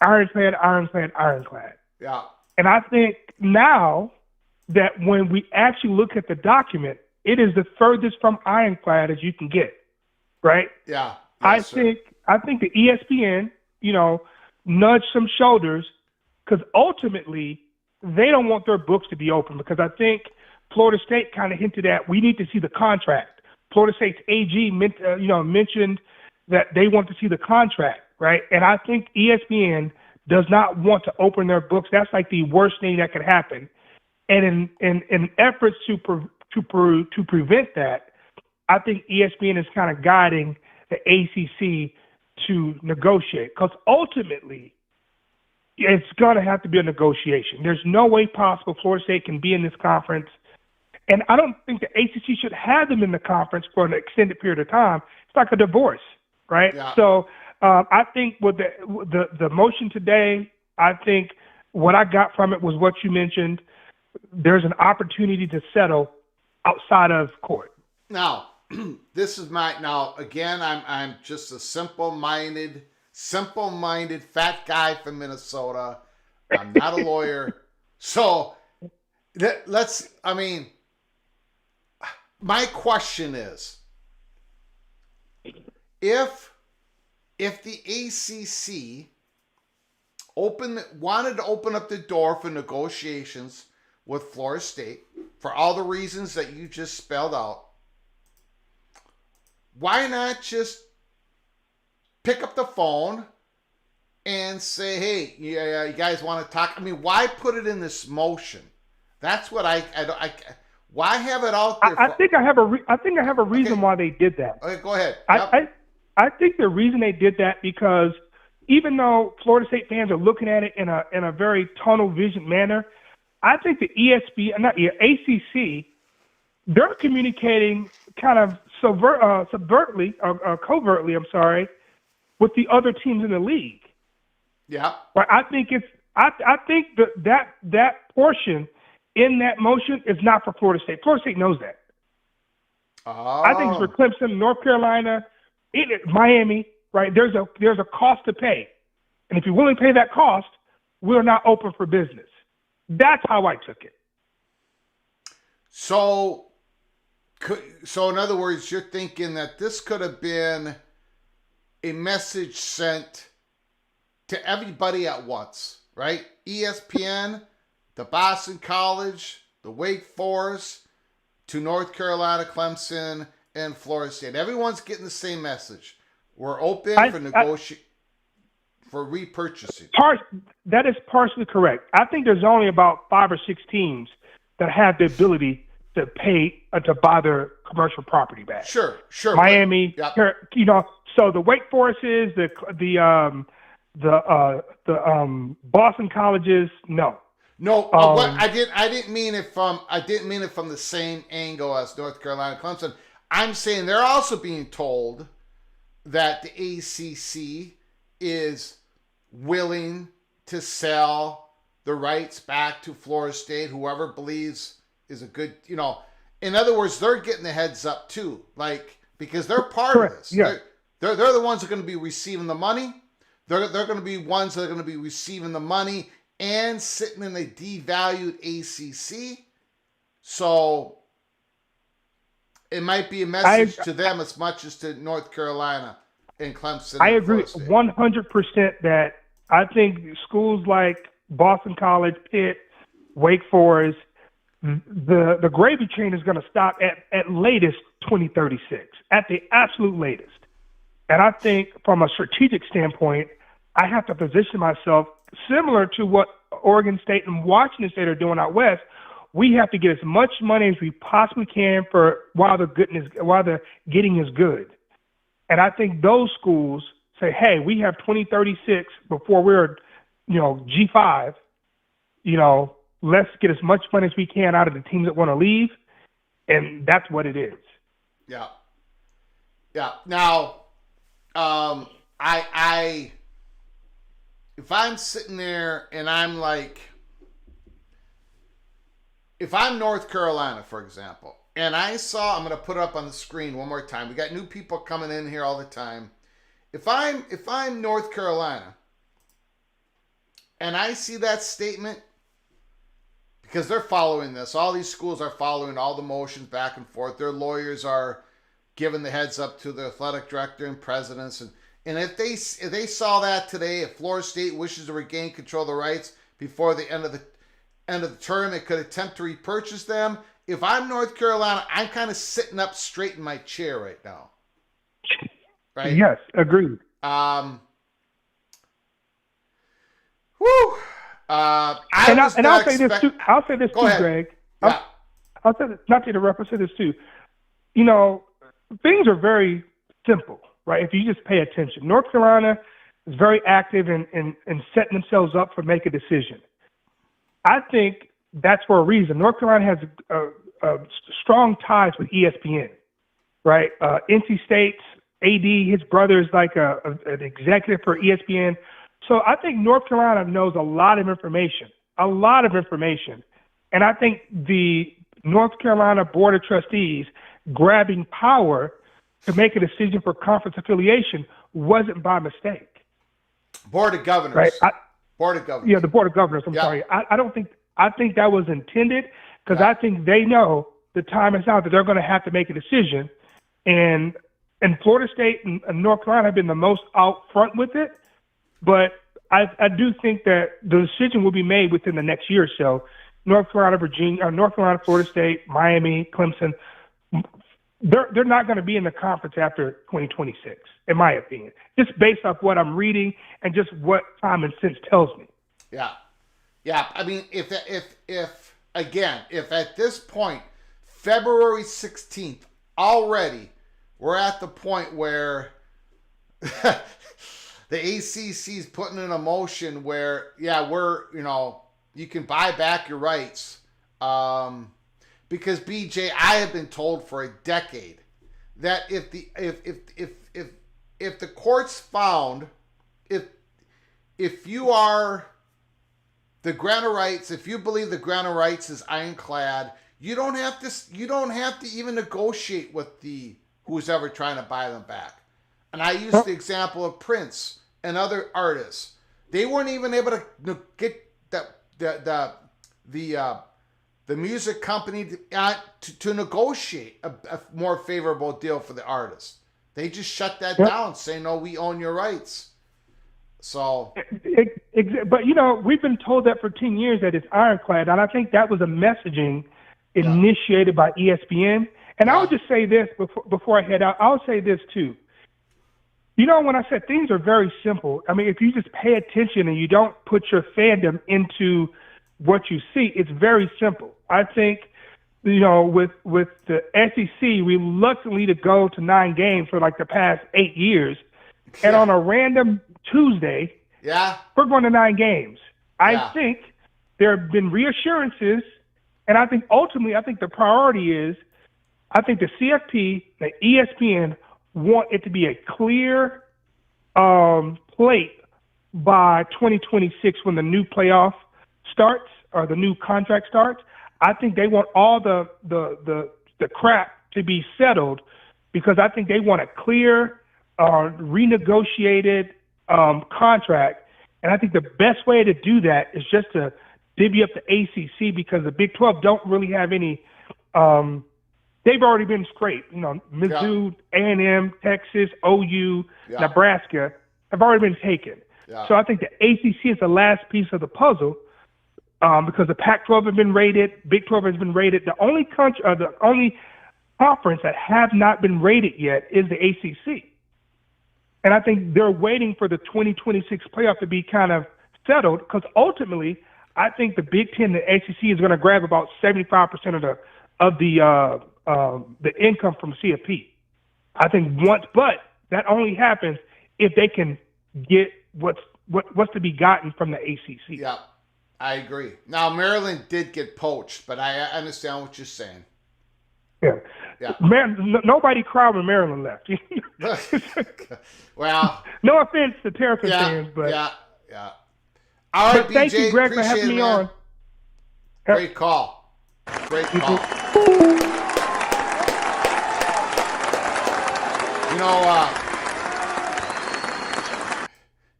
ironclad, ironclad, ironclad. Yeah. And I think now that when we actually look at the document, it is the furthest from ironclad as you can get, right? Yeah. Yes, I think the ESPN, nudge some shoulders, because ultimately they don't want their books to be open, because I think Florida State kind of hinted at, we need to see the contract. Florida State's AG mentioned that they want to see the contract, right? And I think ESPN does not want to open their books. That's like the worst thing that could happen. And in efforts to prevent that, I think ESPN is kind of guiding the ACC to negotiate, because ultimately it's going to have to be a negotiation. There's no way possible Florida State can be in this conference, and I don't think the ACC should have them in the conference for an extended period of time. It's like a divorce, right? Yeah. So I think with the motion today, I think what I got from it was what you mentioned. There's an opportunity to settle outside of court. Now, again, I'm just a simple-minded fat guy from Minnesota. I'm not a lawyer. So my question is, if the ACC wanted to open up the door for negotiations with Florida State for all the reasons that you just spelled out, why not just pick up the phone and say, "Hey, you guys want to talk?" I mean, why put it in this motion? That's what I why have it out there? I think I have a reason why they did that. Okay, go ahead. Yep. I think the reason they did that, because even though Florida State fans are looking at it in a very tunnel vision manner, I think the ACC, they're communicating kind of covertly, with the other teams in the league. Yeah. But I think that portion in that motion is not for Florida State. Florida State knows that. I think Oh. for Clemson, North Carolina, Miami, right? There's a cost to pay, and if you're willing to pay that cost, we're not open for business. That's how I took it. So in other words, you're thinking that this could have been a message sent to everybody at once, right? ESPN, the Boston College, the Wake Forest, to North Carolina, Clemson, and Florida State. Everyone's getting the same message. We're open for repurchasing. That is partially correct. I think there's only about 5 or 6 teams that have the ability to pay to buy their commercial property back. Sure. Miami, Yep. So the Wake Forests, the Boston colleges, no. No, I didn't mean it from the same angle as North Carolina, Clemson. I'm saying they're also being told that the ACC is willing to sell the rights back to Florida State, whoever believes is a good, in other words, they're getting the heads up too, because they're part Correct. of this. Yeah. They're the ones that are going to be receiving the money. They're going to be ones that are going to be receiving the money and sitting in a devalued ACC. So it might be a message to them as much as to North Carolina and Clemson. I agree 100% that I think schools like Boston College, Pitt, Wake Forest, the gravy train is going to stop at latest 2036, at the absolute latest. And I think from a strategic standpoint, I have to position myself similar to what Oregon State and Washington State are doing out west. We have to get as much money as we possibly can while the getting is good. And I think those schools say, hey, we have 2036 before we're, G5, let's get as much money as we can out of the teams that want to leave. And that's what it is. Yeah. Yeah. Now, if I'm sitting there and I'm like, if I'm North Carolina, for example, and I'm going to put it up on the screen one more time. We got new people coming in here all the time. If I'm North Carolina and I see that statement, because they're following this, all these schools are following all the motions back and forth. Their lawyers are giving the heads up to the athletic director and presidents, and if they saw that today, if Florida State wishes to regain control of the rights before the end of the term, it could attempt to repurchase them. If I'm North Carolina, I'm kind of sitting up straight in my chair right now. Right? Yes, agreed. I'll say this too. I'll say this too, Greg. Yeah. I'll say this, not to interrupt. I'll say this too. Things are very simple, right? If you just pay attention. North Carolina is very active in setting themselves up for make a decision. I think that's for a reason. North Carolina has strong ties with ESPN, right? NC State's AD, his brother is like an executive for ESPN. So I think North Carolina knows a lot of information. And I think the North Carolina Board of Trustees grabbing power to make a decision for conference affiliation wasn't by mistake. Board of Governors. Right? Board of Governors. Yeah, the Board of Governors. I'm sorry. I think that was intended because I think they know the time is now that they're going to have to make a decision. And Florida State and North Carolina have been the most out front with it. But I do think that the decision will be made within the next year or so. North Carolina, Florida State, Miami, Clemson, they're not going to be in the conference after 2026, in my opinion, just based off what I'm reading and just what common sense tells me. Yeah. I mean, if at this point, February 16th, already, we're at the point where the ACC is putting in a motion where, you can buy back your rights. Because BJ, I have been told for a decade that if the courts found if you are the grant of rights, if you believe the grant of rights is ironclad, You don't have to even negotiate with who's ever trying to buy them back. And I used the example of Prince and other artists. They weren't even able to get the music company to negotiate a more favorable deal for the artist. They just shut that down, saying, "No, we own your rights." So, but we've been told that for 10 years that it's ironclad, and I think that was a messaging initiated by ESPN. And I would just say this before I head out. I'll say this too. When I said things are very simple, I mean, if you just pay attention and you don't put your fandom into what you see, it's very simple. I think, with the SEC reluctantly to go to 9 games for like the past 8 years, and on a random Tuesday, we're going to 9 games. I think there have been reassurances, and I think ultimately, the priority is, I think the CFP, the ESPN want it to be a clear plate by 2026 when the new playoff starts or the new contract starts. I think they want all the crap to be settled because I think they want a clear, renegotiated contract. And I think the best way to do that is just to divvy up the ACC because the Big 12 don't really have any they've already been scraped. Mizzou, A&M, Texas, OU, Nebraska have already been taken. So I think the ACC is the last piece of the puzzle because the Pac-12 has been rated, Big 12 has been rated. The only conference that have not been rated yet is the ACC. And I think they're waiting for the 2026 playoff to be kind of settled because ultimately I think the Big Ten, the ACC, is going to grab about 75% of the income from CFP. I think but that only happens if they can get what's to be gotten from the ACC. Yeah, I agree. Now Maryland did get poached, but I understand what you're saying. Yeah. Nobody cried when Maryland left. Well, no offense to Terrapin fans, but All right, BJ, thank you, Greg, for having me on. Great call.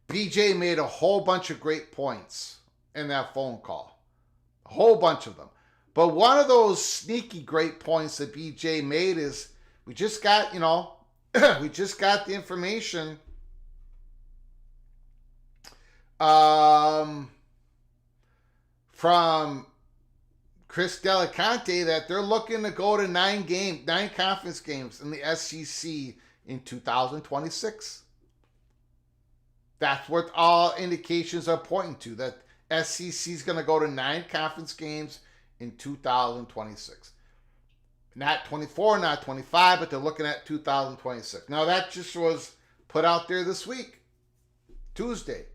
BJ made a whole bunch of great points in that phone call. A whole bunch of them. But one of those sneaky great points that BJ made is we just got the information from Chris Delicante that they're looking to go to 9 conference games in the SEC in 2026. That's what all indications are pointing to, that SEC is going to go to 9 conference games in 2026. Not 24, not 25, but they're looking at 2026. Now, that just was put out there this week, Tuesday.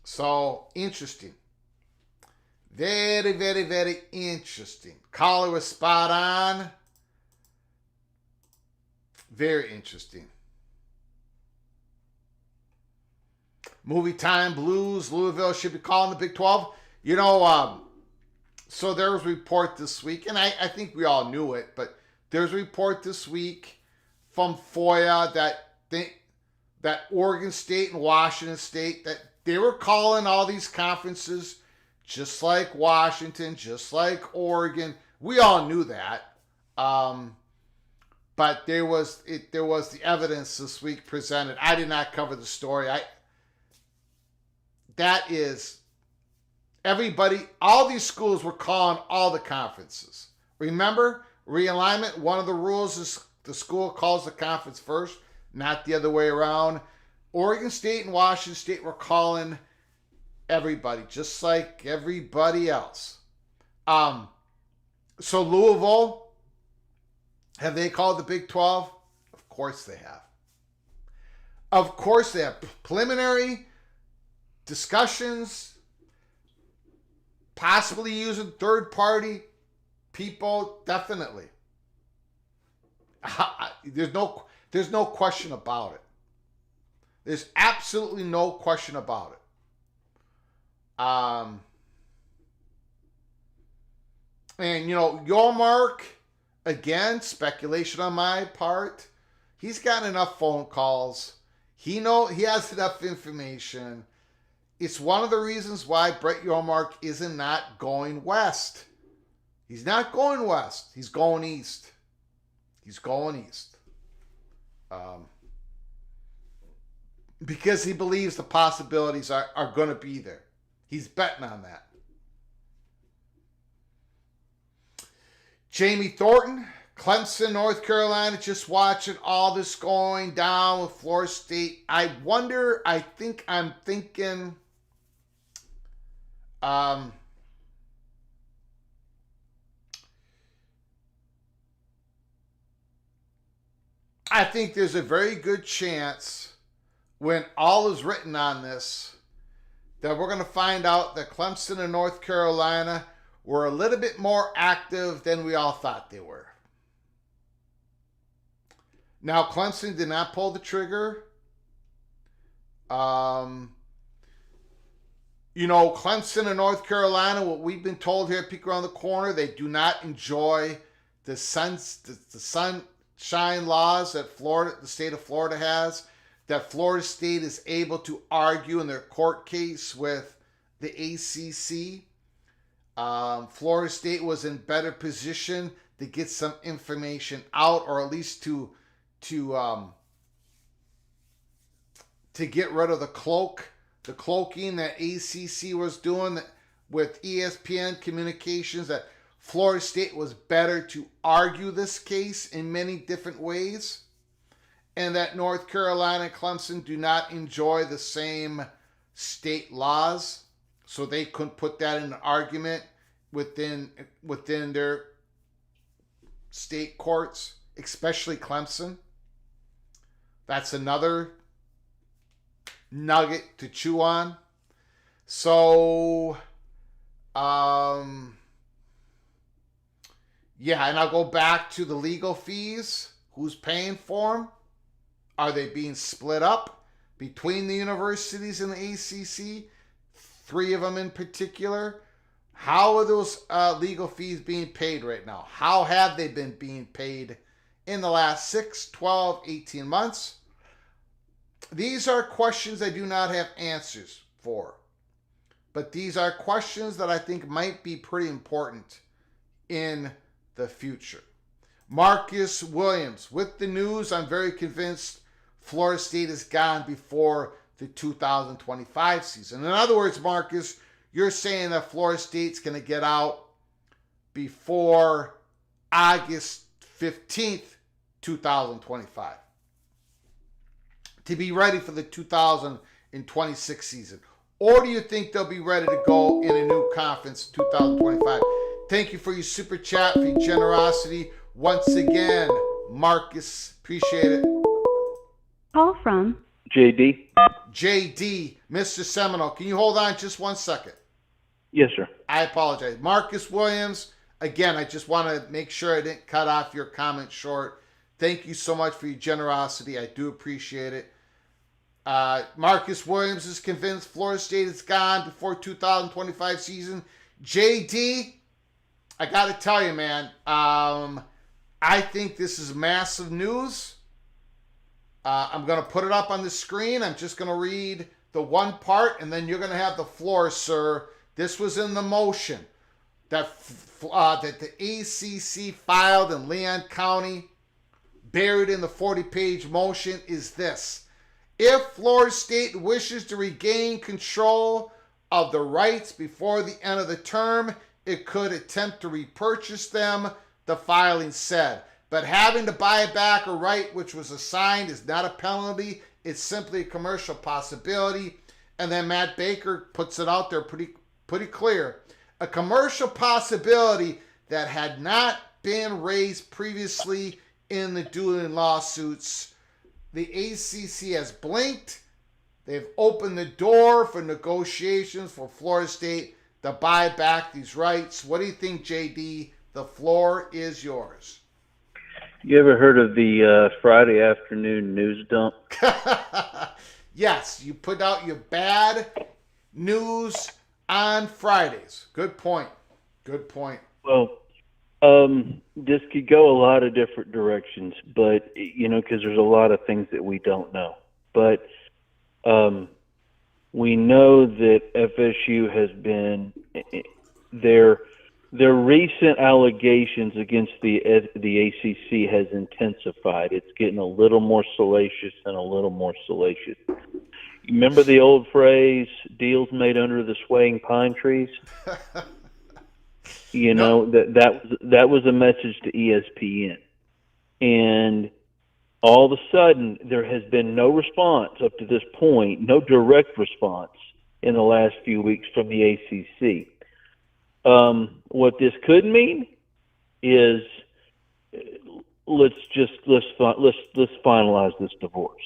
So, interesting. Very, very, very interesting. Caller was spot on. Very interesting. Movie Time Blues. Louisville should be calling the Big 12. So there was a report this week, and I think we all knew it, but there's a report this week from FOIA that Oregon State and Washington State, that they were calling all these conferences just like Washington, just like Oregon. We all knew that. But there was the evidence this week presented. I did not cover the story. That is, everybody, all these schools were calling all the conferences. Remember, realignment, one of the rules is the school calls the conference first, not the other way around. Oregon State and Washington State were calling everybody, just like everybody else. So Louisville, have they called the Big 12? Of course they have. Of course they have. Preliminary discussions, possibly using third-party people, definitely. There's no question about it. There's absolutely no question about it. And, Yormark, again, speculation on my part, he's got enough phone calls. He has enough information. It's one of the reasons why Brett Yormark isn't not going west. He's not going west. He's going east. Because he believes the possibilities are going to be there. He's betting on that. Jamie Thornton, Clemson, North Carolina, just watching all this going down with Florida State. I'm thinking, I think there's a very good chance when all is written on this that we're going to find out that Clemson and North Carolina were a little bit more active than we all thought they were. Now, Clemson did not pull the trigger. Clemson and North Carolina, what we've been told here at Peek Around the Corner, they do not enjoy the sunshine laws that the state of Florida has, that Florida State is able to argue in their court case with the ACC. Florida State was in better position to get some information out, or at least to get rid of the cloaking that ACC was doing with ESPN Communications, that Florida State was better to argue this case in many different ways, and that North Carolina and Clemson do not enjoy the same state laws, so they couldn't put that in an argument within their state courts, especially Clemson. That's another nugget to chew on. So, and I'll go back to the legal fees. Who's paying for them? Are they being split up between the universities and the ACC? 3 of them in particular. How are those legal fees being paid right now? How have they been being paid in the last 6, 12, 18 months? These are questions I do not have answers for. But these are questions that I think might be pretty important in the future. Marcus Williams, with the news, I'm very convinced Florida State is gone before the 2025 season. In other words, Marcus, you're saying that Florida State's going to get out before August 15th, 2025, to be ready for the 2026 season? Or do you think they'll be ready to go in a new conference 2025? Thank you for your super chat, for your generosity. Once again, Marcus, appreciate it. Call from JD. JD, Mr. Seminole. Can you hold on just 1 second? Yes, sir. I apologize. Marcus Williams, again, I just want to make sure I didn't cut off your comment short. Thank you so much for your generosity. I do appreciate it. Marcus Williams is convinced Florida State is gone before 2025 season. JD, I got to tell you, man, I think this is massive news. I'm going to put it up on the screen. I'm just going to read the one part, and then you're going to have the floor, sir. This was in the motion that the ACC filed in Leon County. Buried in the 40-page motion is this: if Florida State wishes to regain control of the rights before the end of the term, it could attempt to repurchase them, the filing said. But having to buy back a right which was assigned is not a penalty. It's simply a commercial possibility. And then Matt Baker puts it out there pretty clear. A commercial possibility that had not been raised previously in the dueling lawsuits. The ACC has blinked. They've opened the door for negotiations for Florida State to buy back these rights. What do you think, JD? The floor is yours. You ever heard of the Friday afternoon news dump? Yes, you put out your bad news on Fridays. Good point. Good point. Well, This could go a lot of different directions, but because there's a lot of things that we don't know. But we know that FSU has been their recent allegations against the ACC has intensified. It's getting a little more salacious and a little more salacious. Remember the old phrase, deals made under the swaying pine trees? That was a message to ESPN. And all of a sudden, there has been no response up to this point, no direct response in the last few weeks from the ACC. What this could mean is let's finalize this divorce.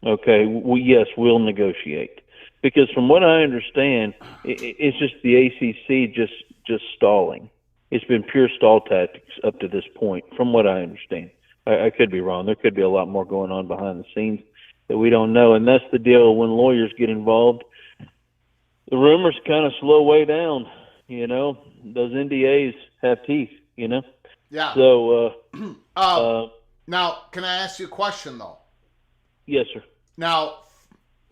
Okay, we'll negotiate, because from what I understand, it's just the ACC just stalling. It's been pure stall tactics up to this point, from what I understand. I could be wrong. There could be a lot more going on behind the scenes that we don't know, and that's the deal. When lawyers get involved, the rumors kind of slow way down. Those NDAs have teeth. Yeah. So, now, can I ask you a question though? Yes, sir. Now,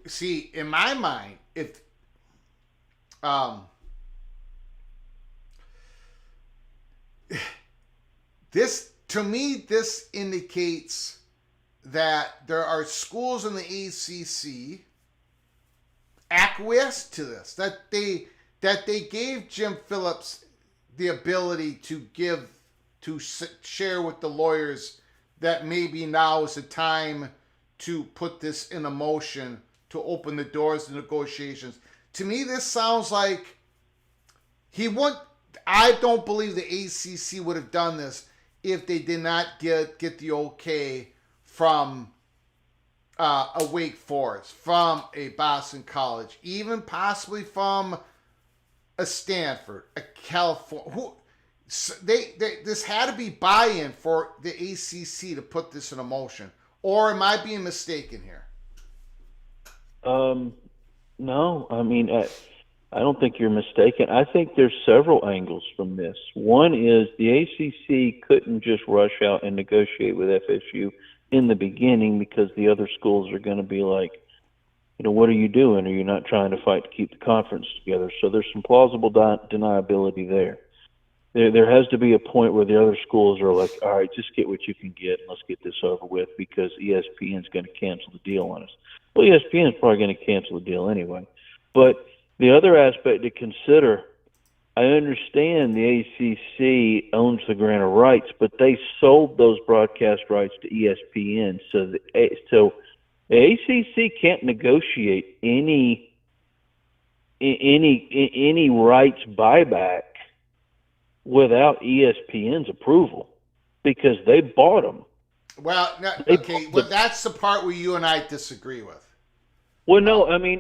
see, in my mind, if this indicates that there are schools in the ACC acquiesced to this, that they gave Jim Phillips the ability to share with the lawyers that maybe now is the time to put this in motion, to open the doors to negotiations. To me, this sounds like I don't believe the ACC would have done this if they did not get the okay from a Wake Forest, from a Boston College, even possibly from a Stanford, a California. This had to be buy-in for the ACC to put this in motion. Or am I being mistaken here? No, I mean, I don't think you're mistaken. I think there's several angles from this. One is the ACC couldn't just rush out and negotiate with FSU in the beginning, because the other schools are going to be like, what are you doing? Are you not trying to fight to keep the conference together? So there's some plausible deniability there. There has to be a point where the other schools are like, all right, just get what you can get and let's get this over with, because ESPN's going to cancel the deal on us. Well, ESPN's probably going to cancel the deal anyway. But the other aspect to consider, I understand the ACC owns the grant of rights, but they sold those broadcast rights to ESPN. So the ACC can't negotiate any rights buyback without ESPN's approval, because they bought them. Well, that's the part where you and I disagree with. Well, no, I mean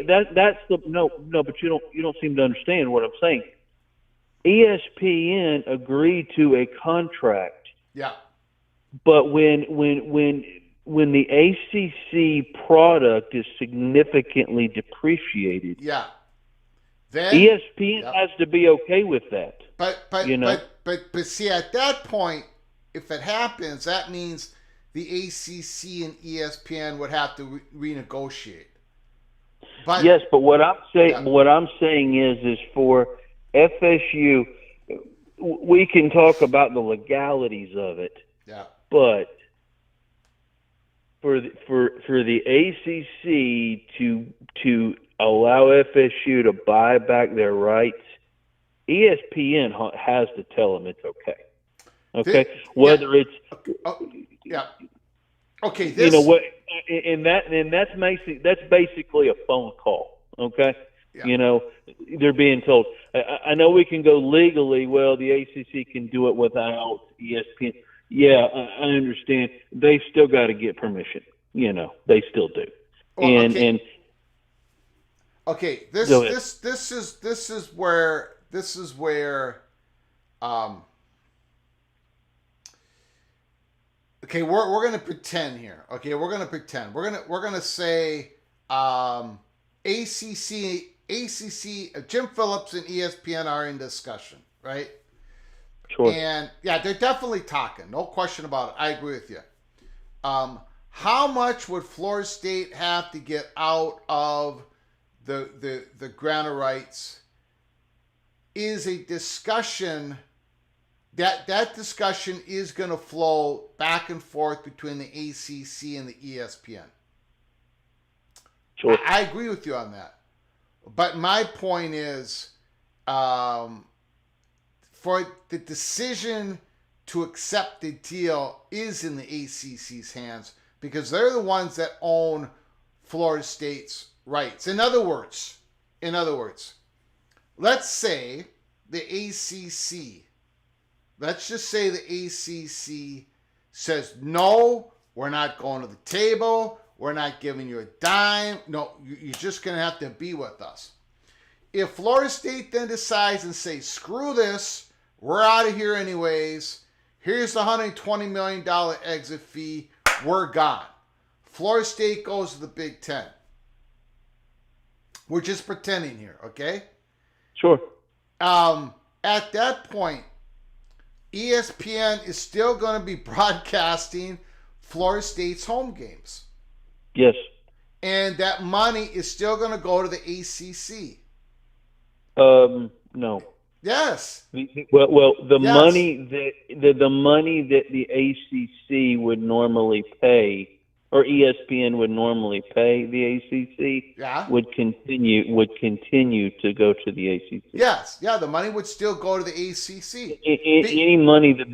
that's the no, but you don't seem to understand what I'm saying. ESPN agreed to a contract. Yeah. But when the ACC product is significantly depreciated, yeah, then ESPN has to be okay with that. But see, at that point, if it happens, that means the ACC and ESPN would have to renegotiate. But yes, but what I'm saying is for FSU, we can talk about the legalities of it. Yeah. But for the ACC to allow FSU to buy back their rights, ESPN has to tell them it's okay. Okay, whether it's okay. And that's basically a phone call. Okay, they're being told. I know we can go legally. Well, the ACC can do it without ESPN. Yeah, I understand. They still got to get permission. They still do. Okay, this is where okay, we're going to pretend here. Okay, we're going to pretend. We're going to say ACC Jim Phillips and ESPN are in discussion, right? Sure. And yeah, they're definitely talking. No question about it. I agree with you. How much would Florida State have to get out of the grant of rights is a discussion that discussion is going to flow back and forth between the ACC and the ESPN. Sure. I agree with you on that. But my point is, for the decision to accept the deal is in the ACC's hands because they're the ones that own Florida State's rights. In other words, let's say the ACC, let's just say the ACC says, no, we're not going to the table. We're not giving you a dime. No, you're just going to have to be with us. If Florida State then decides and say, screw this, we're out of here anyways. Here's the $120 million exit fee. We're gone. Florida State goes to the Big Ten. We're just pretending here, okay? Sure. At that point, ESPN is still going to be broadcasting Florida State's home games. Yes. And that money is still going to go to the ACC. No. Yes. Well, the Yes. money that the ACC would normally pay, or ESPN would normally pay the ACC, Yeah. would continue to go to the ACC. Yes. Yeah. The money would still go to the ACC. Any money the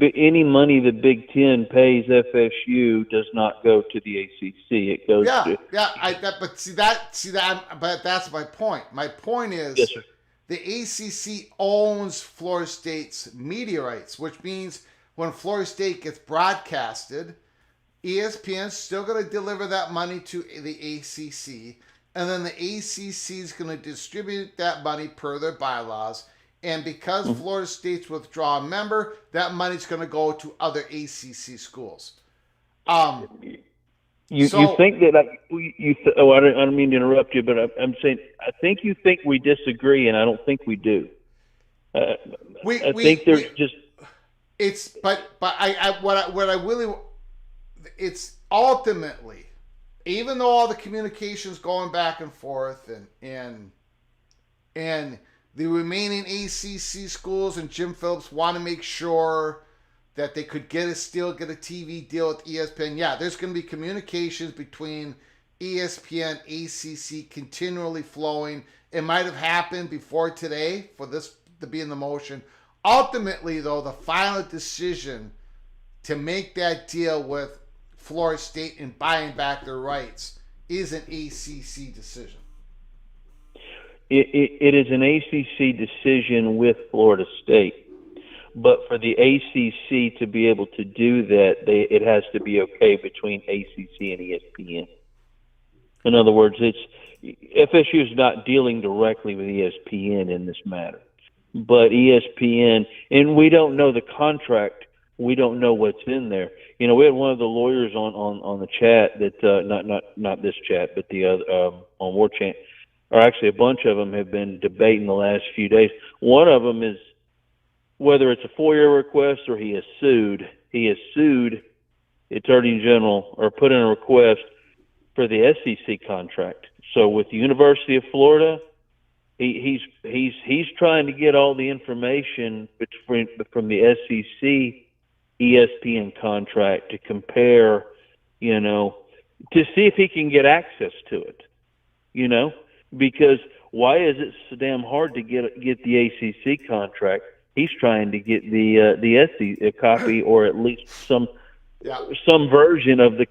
Big Ten pays FSU does not go to the ACC. It goes to But that's my point. My point is, yes, sir. the ACC owns Florida State's media rights, which means when Florida State gets broadcasted, ESPN's still going to deliver that money to the ACC, and then the ACC is going to distribute that money per their bylaws. And because Florida State's withdraw a member, that money's going to go to other ACC schools. You think that I don't mean to interrupt you, but I'm saying I think you think we disagree, and I don't think we do. It's ultimately, even though all the communications going back and forth and the remaining ACC schools and Jim Phillips want to make sure that they could still get a TV deal with ESPN. Yeah, there's going to be communications between ESPN, ACC continually flowing. It might have happened before today for this to be in the motion. Ultimately, though, the final decision to make that deal with Florida State and buying back their rights is an ACC decision. It is an ACC decision with Florida State. But for the ACC to be able to do that, it has to be okay between ACC and ESPN. In other words, FSU is not dealing directly with ESPN in this matter. But ESPN, and we don't know the contract. We don't know what's in there. We had one of the lawyers on the chat that not this chat, but the other on War Chant, or actually a bunch of them have been debating the last few days. One of them is whether it's a FOIA request or he has sued the Attorney General or put in a request for the SEC contract. So with the University of Florida, he's trying to get all the information from the SEC ESPN contract to compare, to see if he can get access to it, because why is it so damn hard to get the ACC contract? He's trying to get the SEC copy, or at least some version of the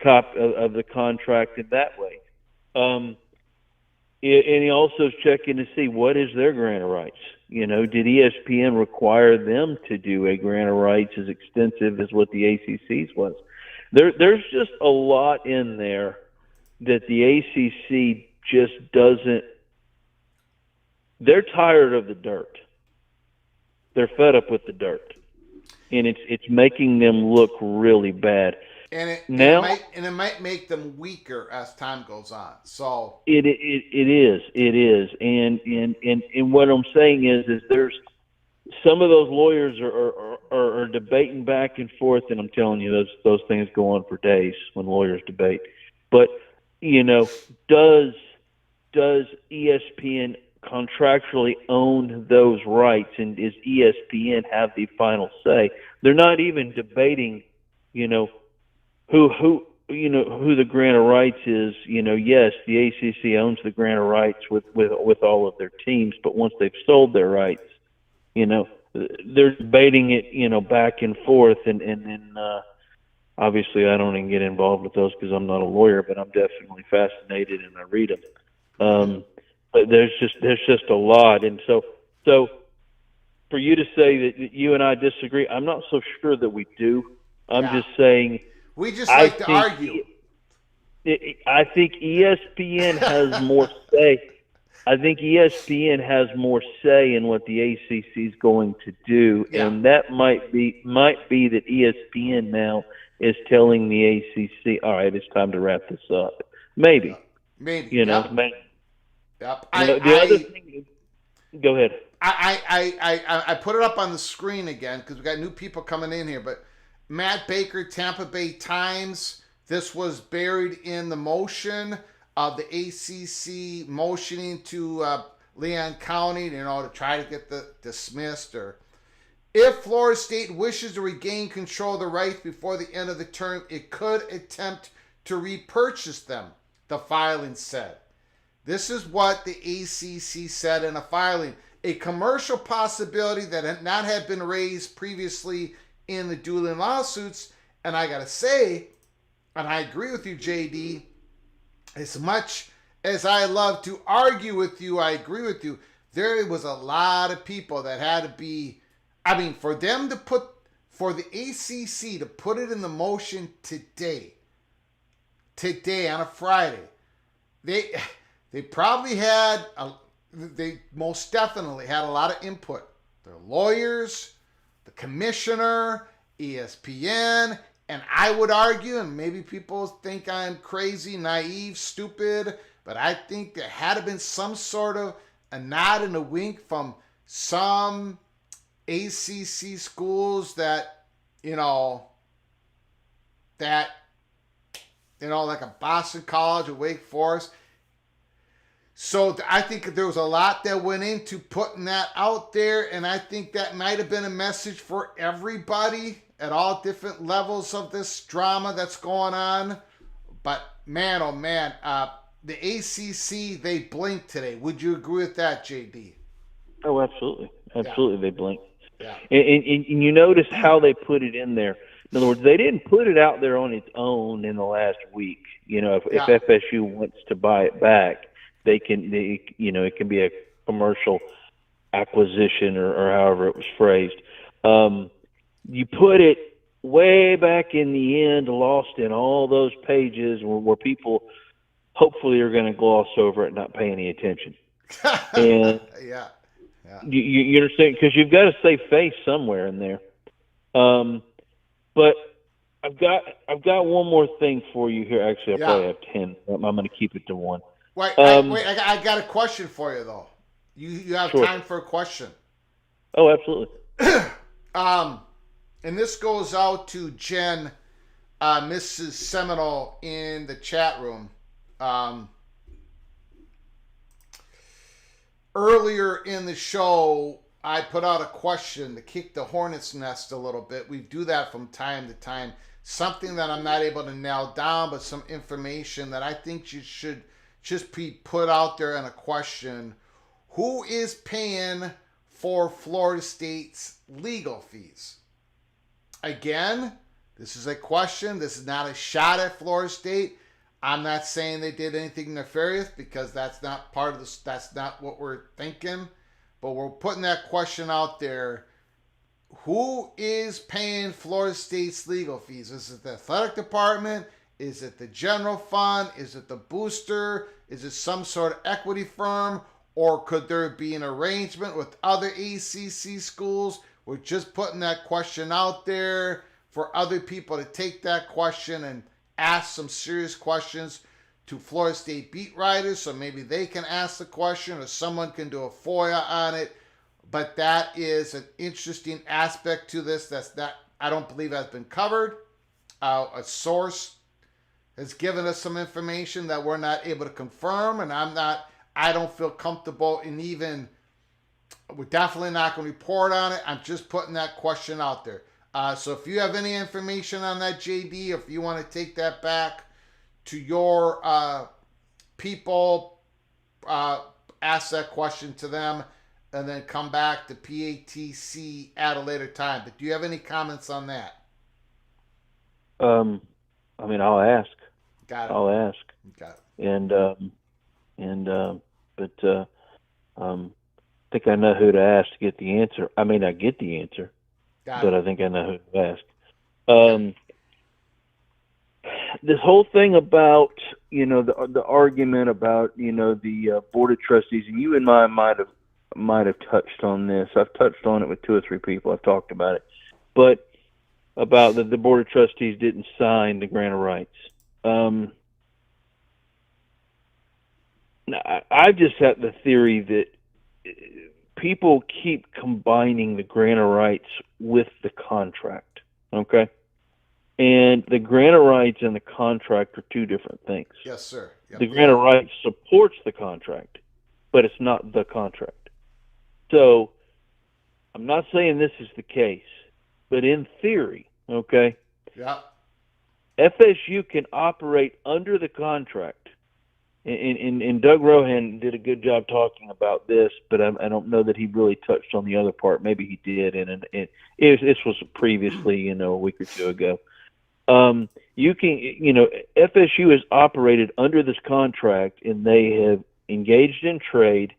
contract in that way. And he also is checking to see what is their grant of rights. Did ESPN require them to do a grant of rights as extensive as what the ACC's was? There's just a lot in there that the ACC just doesn't. They're tired of the dirt. They're fed up with the dirt, and it's making them look really bad. And it might make them weaker as time goes on. So it is, and what I'm saying is some of those lawyers are debating back and forth, and I'm telling you, those things go on for days when lawyers debate. But does ESPN contractually own those rights, and does ESPN have the final say? They're not even debating, who the grant of rights is. Yes, the ACC owns the grant of rights with all of their teams, but once they've sold their rights, they're debating it, back and forth, and then obviously I don't even get involved with those because I'm not a lawyer, but I'm definitely fascinated and I read them. But there's just a lot, and so for you to say that you and I disagree, I'm not so sure that we do. I'm just saying we just like to argue. I think ESPN has more say. I think ESPN has more say in what the ACC is going to do, and that might be that ESPN now is telling the ACC, all right, it's time to wrap this up. Maybe. Maybe. Maybe. Yep. The other thing. Go ahead. I put it up on the screen again because we got new people coming in here, but Matt Baker, Tampa Bay Times. This was buried in the motion of the ACC motioning to Leon County, to try to get the dismissed. Or if Florida State wishes to regain control of the rights before the end of the term, it could attempt to repurchase them, the filing said. This is what the ACC said in a filing. A commercial possibility that had not had been raised previously in the dueling lawsuits. And I got to say, and I agree with you, JD, as much as I love to argue with you, I agree with you. There was a lot of people that had to be, for them to for the ACC to put it in the motion today on a Friday, they probably had, they most definitely had a lot of input. Their lawyers, the commissioner, ESPN, and I would argue, and maybe people think I'm crazy, naive, stupid, but I think there had to been some sort of a nod and a wink from some ACC schools that, like a Boston College or Wake Forest. So I think there was a lot that went into putting that out there, and I think that might have been a message for everybody at all different levels of this drama that's going on. But man, oh man, the ACC, they blinked today. Would you agree with that, JD? Oh, absolutely. Absolutely, they blinked. Yeah. And you notice how they put it in there. In other words, they didn't put it out there on its own in the last week. If FSU wants to buy it back, it can be a commercial acquisition or however it was phrased. You put it way back in the end, lost in all those pages where people hopefully are going to gloss over it and not pay any attention. And yeah. You understand? Because you've got to save face somewhere in there. But I've got one more thing for you here. Actually, I probably have 10. I'm going to keep it to one. Wait, I got a question for you, though. You have time for a question. Oh, absolutely. And this goes out to Jen, Mrs. Seminole in the chat room. Earlier in the show, I put out a question to kick the hornet's nest a little bit. We do that from time to time. Something that I'm not able to nail down, but some information that I think you should just be put out there in a question. Who is paying for Florida State's legal fees? Again, this is a question. This is not a shot at Florida State. I'm not saying they did anything nefarious because that's not part of this. That's not what we're thinking. But we're putting that question out there. Who is paying Florida State's legal fees? Is it the athletic department? Is it the general fund? Is it the booster? Is it some sort of equity firm? Or could there be an arrangement with other ACC schools? We're just putting that question out there for other people to take that question and ask some serious questions to Florida State beat writers, so maybe they can ask the question or someone can do a FOIA on it. but that is an interesting aspect to this that I don't believe has been covered. A source has given us some information that we're not able to confirm, and I don't feel comfortable in even, we're definitely not going to report on it. I'm just putting that question out there. So if you have any information on that, JD, if you want to take that back to your people, ask that question to them, and then come back to PATC at a later time. But do you have any comments on that? I mean, I'll ask. Got it. I'll ask. Got it. But I think I know who to ask to get the answer. I mean, I get the answer, but I think I know who to ask. This whole thing about, the argument about, the board of trustees, and you and I might have touched on this. I've touched on it with 2 or 3 people. I've talked about it, but about the board of trustees didn't sign the grant of rights. I've just had the theory that people keep combining the grant of rights with the contract. Okay. And the grant of rights and the contract are 2 different things. Yes, sir. Yep. The grant of rights supports the contract, but it's not the contract. So I'm not saying this is the case, but in theory, okay, yeah, FSU can operate under the contract. And Doug Rohan did a good job talking about this, but I don't know that he really touched on the other part. Maybe he did, and this was previously, a week or 2 ago. You can, FSU has operated under this contract, and they have engaged in trade,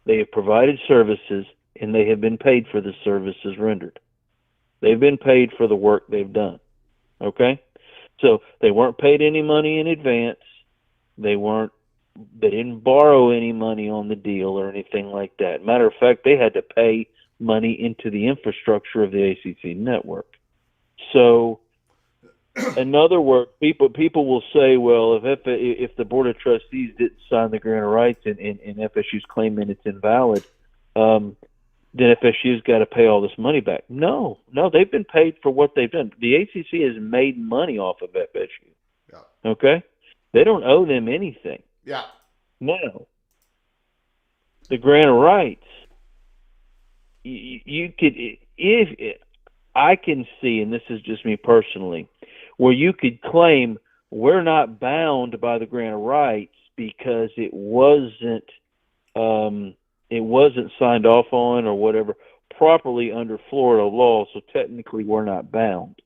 they have provided services, and they have been paid for the services rendered. They've been paid for the work they've done. Okay? So they weren't paid any money in advance. They didn't borrow any money on the deal or anything like that. Matter of fact, they had to pay money into the infrastructure of the ACC network. So, in other words, people will say, well, if the board of trustees didn't sign the grant of rights and FSU's claiming it's invalid, then FSU's got to pay all this money back. No, they've been paid for what they've done. The ACC has made money off of FSU. Yeah. Okay? They don't owe them anything. Yeah. Now, the grant of rights, you could, if I can see, and this is just me personally, where you could claim we're not bound by the grant of rights because it wasn't signed off on or whatever properly under Florida law, so technically we're not bound.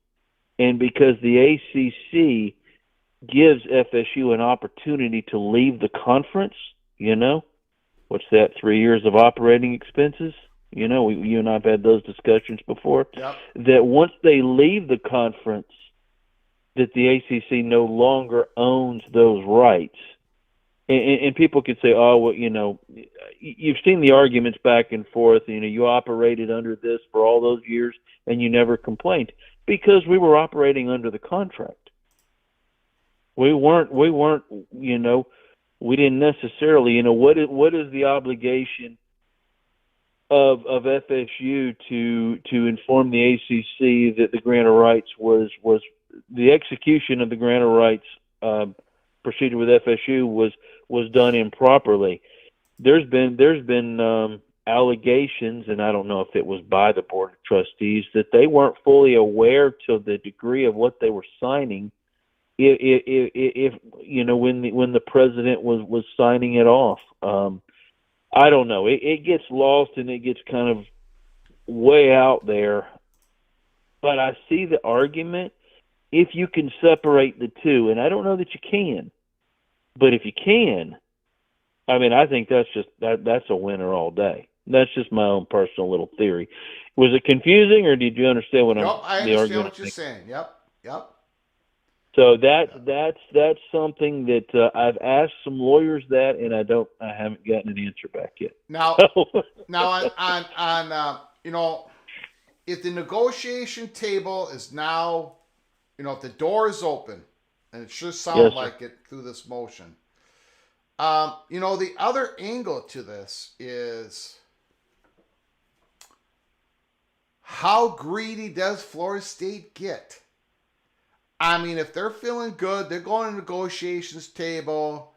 And because the ACC gives FSU an opportunity to leave the conference, what's that, 3 years of operating expenses? You and I have had those discussions before. Yep. That once they leave the conference, that the ACC no longer owns those rights. And people could say, oh, well, you've seen the arguments back and forth. You operated under this for all those years and you never complained because we were operating under the contract. We weren't, we didn't necessarily, what is the obligation of FSU to inform the ACC that the grant of rights was the execution of the grant of rights procedure with FSU was done improperly. There's been allegations, and I don't know if it was by the board of trustees, that they weren't fully aware to the degree of what they were signing. If when the president was signing it off, I don't know. It gets lost and it gets kind of way out there. But I see the argument if you can separate the 2, and I don't know that you can. But if you can, I mean, I think that's a winner all day. That's just my own personal little theory. Was it confusing, or did you understand what I understand what you're saying. Yep. So that's something that I've asked some lawyers that, and I haven't gotten an answer back yet. Now, if the negotiation table is now, if the door is open, and it sure sounds like it through this motion, the other angle to this is, how greedy does Florida State get? I mean, if they're feeling good, they're going to negotiations table.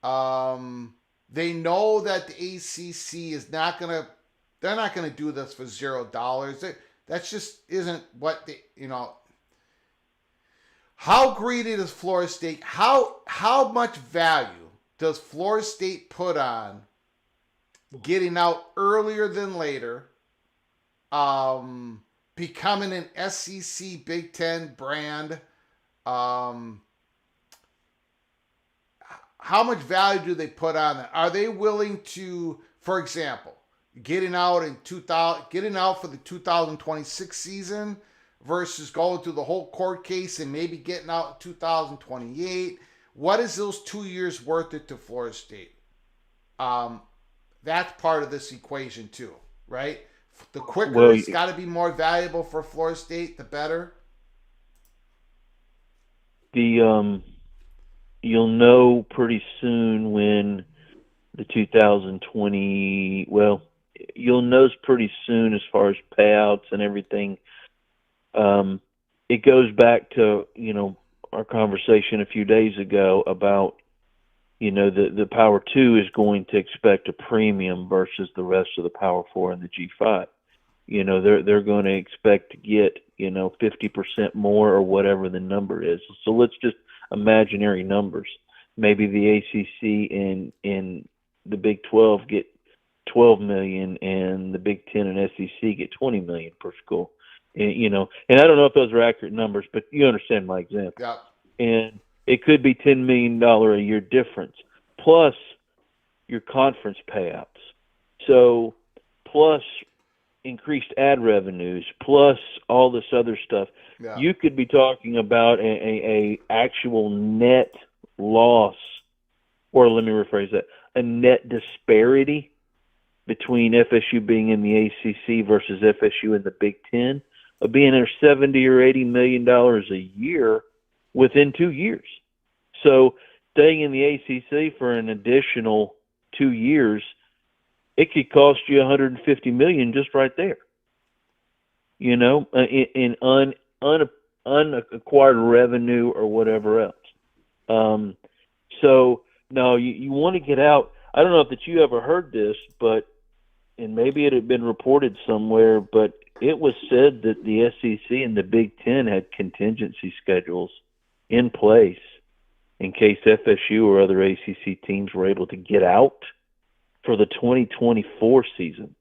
They know that the ACC is not going to, they're not going to do this for $0. That's just isn't what they, how greedy does Florida State, how much value does Florida State put on getting out earlier than later, becoming an SEC Big Ten brand? How much value do they put on that? Are they willing to, for example, getting out for the 2026 season versus going through the whole court case and maybe getting out in 2028? What is those 2 years worth it to Florida State? That's part of this equation too, right? The quicker it's got to be more valuable for Florida State, the better. You'll know pretty soon when the 2020. Well, you'll know pretty soon as far as payouts and everything. It goes back to our conversation a few days ago about the Power 2 is going to expect a premium versus the rest of the Power 4 and the G5. They're going to expect to get 50% more or whatever the number is. So let's just imaginary numbers. Maybe the ACC and the Big 12 get $12 million, and the Big 10 and SEC get $20 million per school. And I don't know if those are accurate numbers, but you understand my example. Yeah. And it could be $10 million a year difference, plus your conference payouts. So plus increased ad revenues, plus all this other stuff. Yeah. You could be talking about a actual net loss, or let me rephrase that, a net disparity between FSU being in the ACC versus FSU in the Big Ten of being at $70 or $80 million a year within 2 years. So staying in the ACC for an additional 2 years, it could cost you $150 million just right there. In unacquired revenue or whatever else. So no, you want to get out. I don't know if that you ever heard this, and maybe it had been reported somewhere, but it was said that the SEC and the Big Ten had contingency schedules in place in case FSU or other ACC teams were able to get out for the 2024 season.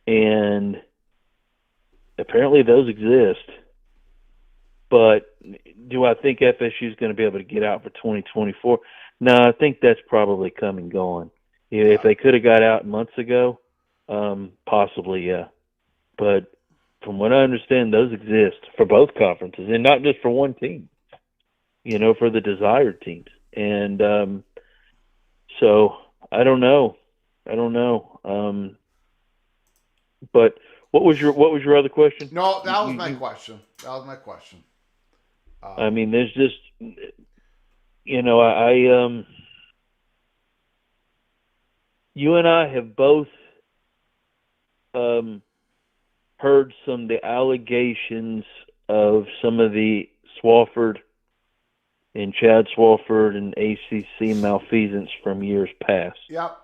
And apparently those exist. But do I think FSU is going to be able to get out for 2024? No, I think that's probably come and gone. If they could have got out months ago, possibly, yeah. But from what I understand, those exist for both conferences, and not just for one team, for the desired teams. And so I don't know. But what was your other question? No, that was my question. I mean, there's just, you and I have both heard some of the allegations of some of the Swafford and Chad Swafford and ACC malfeasance from years past. Yep.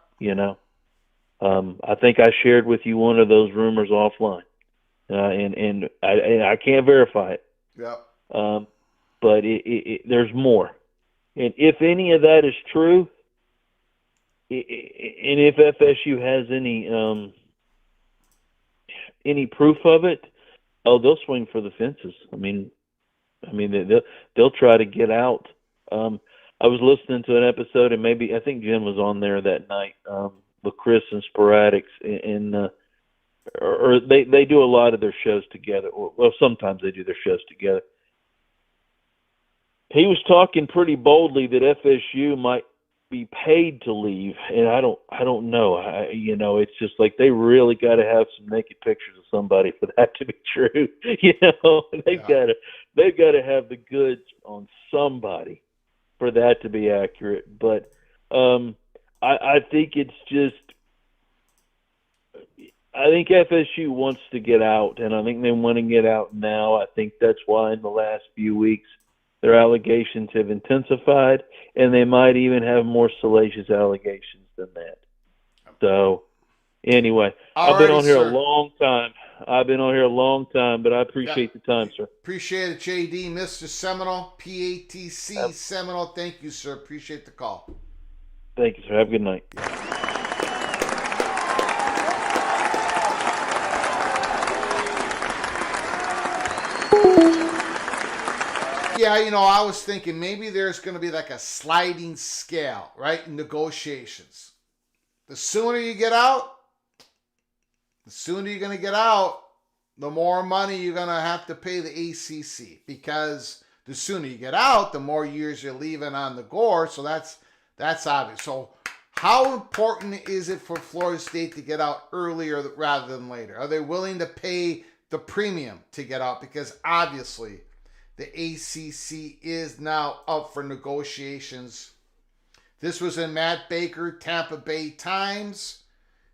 I think I shared with you one of those rumors offline, and I can't verify it. Yep. But there's more, and if any of that is true, and if FSU has any proof of it, they'll swing for the fences. I mean, they'll try to get out. I was listening to an episode, and I think Jen was on there that night with Chris and Sporadics, or they do a lot of their shows together. Well, sometimes they do their shows together. He was talking pretty boldly that FSU might be paid to leave, and I don't know. It's just like they really got to have some naked pictures of somebody for that to be true. They've got to have the goods on somebody for that to be accurate. But I think it's just, I think FSU wants to get out, and I think they want to get out now. I think that's why in the last few weeks their allegations have intensified, and they might even have more salacious allegations than that. So, anyway, I've been on here a long time. But I appreciate the time, sir. Appreciate it, JD. Mr. Seminole, PATC Seminole. Thank you, sir. Appreciate the call. Thank you, sir. Have a good night. Yeah, I was thinking maybe there's going to be like a sliding scale, right? In negotiations. The sooner you get out, the sooner you're going to get out, the more money you're going to have to pay the ACC, because the sooner you get out, the more years you're leaving on the gore. So that's obvious. So how important is it for Florida State to get out earlier rather than later? Are they willing to pay the premium to get out? Because obviously the ACC is now up for negotiations. This was in Matt Baker, Tampa Bay Times.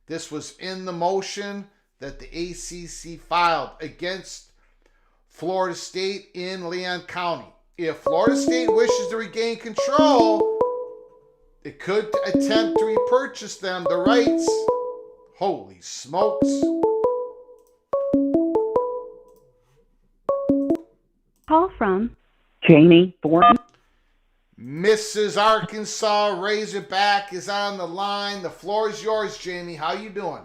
This was in the motion that the ACC filed against Florida State in Leon County. If Florida State wishes to regain control, it could attempt to repurchase them the rights. Holy smokes. Call from Jamie Thornton. Mrs. Arkansas Razorback is on the line. The floor is yours, Jamie. How you doing?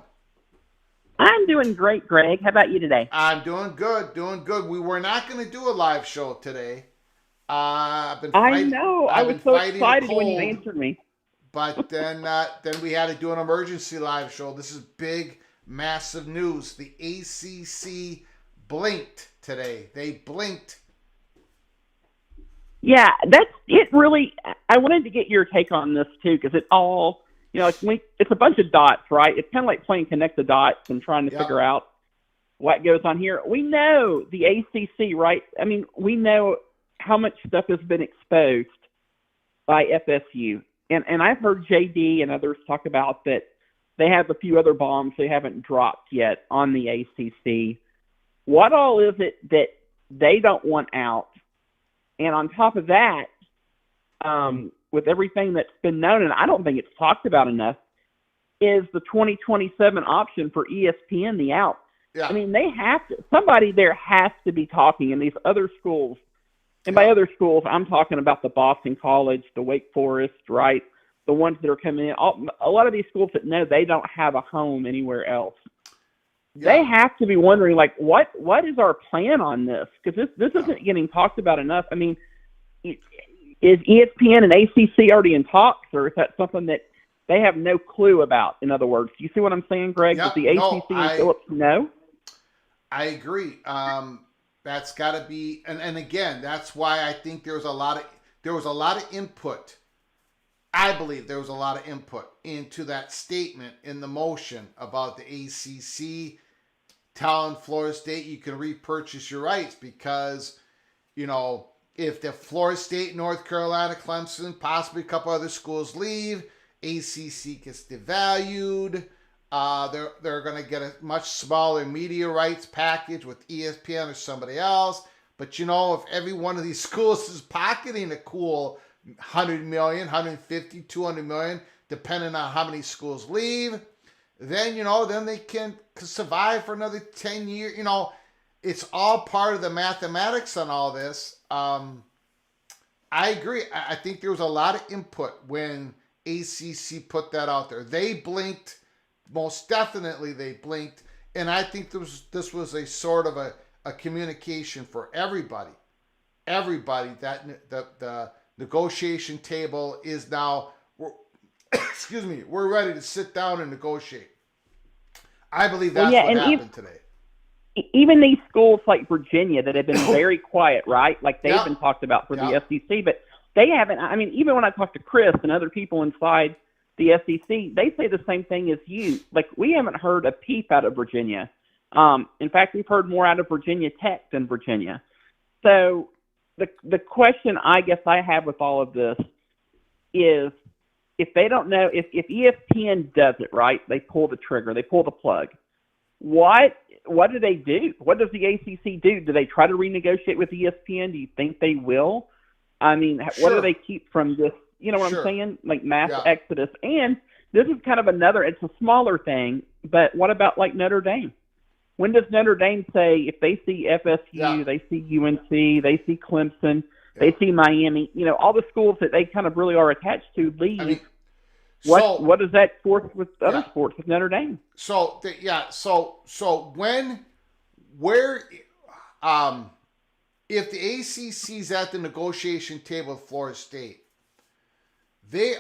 I'm doing great, Greg. How about you today? I'm doing good, We were not going to do a live show today. I know. I was so excited when you answered me. But then we had to do an emergency live show. This is big, massive news. The ACC blinked today. They blinked. Yeah, that's it. Really, I wanted to get your take on this too, because it all, it's a bunch of dots, right? It's kind of like playing connect the dots and trying to figure out what goes on here. We know the ACC, right? I mean, we know how much stuff has been exposed by FSU, and I've heard JD and others talk about that they have a few other bombs they haven't dropped yet on the ACC. What all is it that they don't want out? And on top of that, with everything that's been known, and I don't think it's talked about enough, is the 2027 option for ESPN, the out. Yeah. I mean, they have to, somebody there has to be talking in these other schools. And by other schools, I'm talking about the Boston College, the Wake Forest, right? The ones that are coming in. A lot of these schools that know they don't have a home anywhere else. Yeah. They have to be wondering, like, what is our plan on this? Because this isn't getting talked about enough. I mean, is ESPN and ACC already in talks, or is that something that they have no clue about? In other words, do you see what I'm saying, Greg? Does the ACC and Phillips know? I agree. That's got to be, and again, that's why I think there was a lot of input. I believe there was a lot of input into that statement in the motion about the ACC telling Florida State you can repurchase your rights, because, if the Florida State, North Carolina, Clemson, possibly a couple other schools leave, ACC gets devalued. They're going to get a much smaller media rights package with ESPN or somebody else. But, if every one of these schools is pocketing a cool 100 million, 150, 200 million, depending on how many schools leave, then, then they can survive for another 10 years. It's all part of the mathematics on all this. I agree. I think there was a lot of input when ACC put that out there. They blinked. Most definitely they blinked. And I think this was a sort of a communication for everybody. Everybody that the negotiation table is now, we're ready to sit down and negotiate. I believe that's what happened today. Even these schools like Virginia that have been very quiet, right? Like they've been talked about for the SEC, but they haven't. I mean, even when I talk to Chris and other people inside the SEC, they say the same thing as you. Like, we haven't heard a peep out of Virginia. In fact, we've heard more out of Virginia Tech than Virginia. So the question I guess I have with all of this is, if they don't know, if ESPN does it, right, they pull the trigger, they pull the plug, what do they do? What does the ACC do? Do they try to renegotiate with ESPN? Do you think they will? I mean, what do they keep from this? You know what I'm saying? Like mass exodus. And this is kind of it's a smaller thing, but what about like Notre Dame? When does Notre Dame say if they see FSU, they see UNC, they see Clemson, they see Miami, all the schools that they kind of really are attached to leave? I mean, what does that force with other sports with Notre Dame? So if the ACC's at the negotiation table with Florida State, the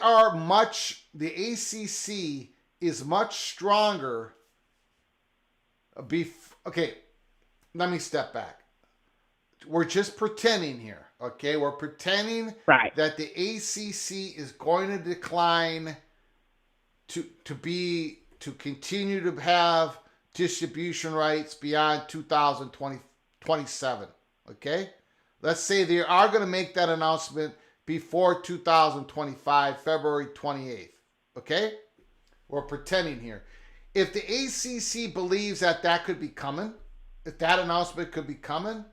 ACC is much stronger. Okay, let me step back. We're just pretending here, okay? We're pretending that the ACC is going to decline to continue to have distribution rights beyond 2027, okay? Let's say they are going to make that announcement before 2025, February 28th, okay? We're pretending here. If the ACC believes that could be coming, if that announcement could be coming,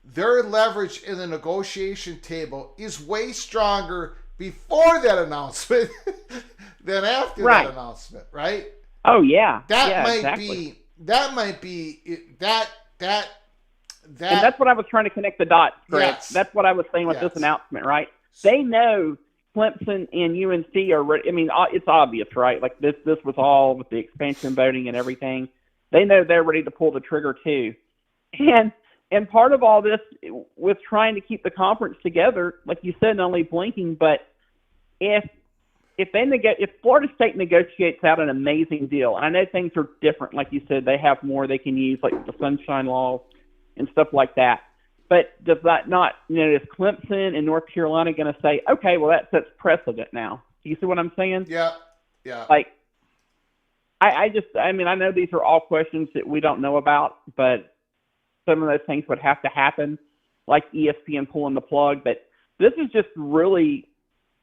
their leverage in the negotiation table is way stronger before that announcement than after that announcement, right? Oh yeah. That might exactly. And that's what I was trying to connect the dots, Greg. Yes. That's what I was saying with this announcement, right? They know Clemson and UNC are ready. I mean, it's obvious, right? Like this was all with the expansion voting and everything. They know they're ready to pull the trigger too. And part of all this was trying to keep the conference together, like you said, not only blinking, but if Florida State negotiates out an amazing deal, and I know things are different, like you said, they have more they can use, like the sunshine laws and stuff like that. But does that not, is Clemson and North Carolina going to say, okay, well, that sets precedent now? Do you see what I'm saying? Yeah. Like, I know these are all questions that we don't know about, but some of those things would have to happen, like ESPN pulling the plug. But this is just really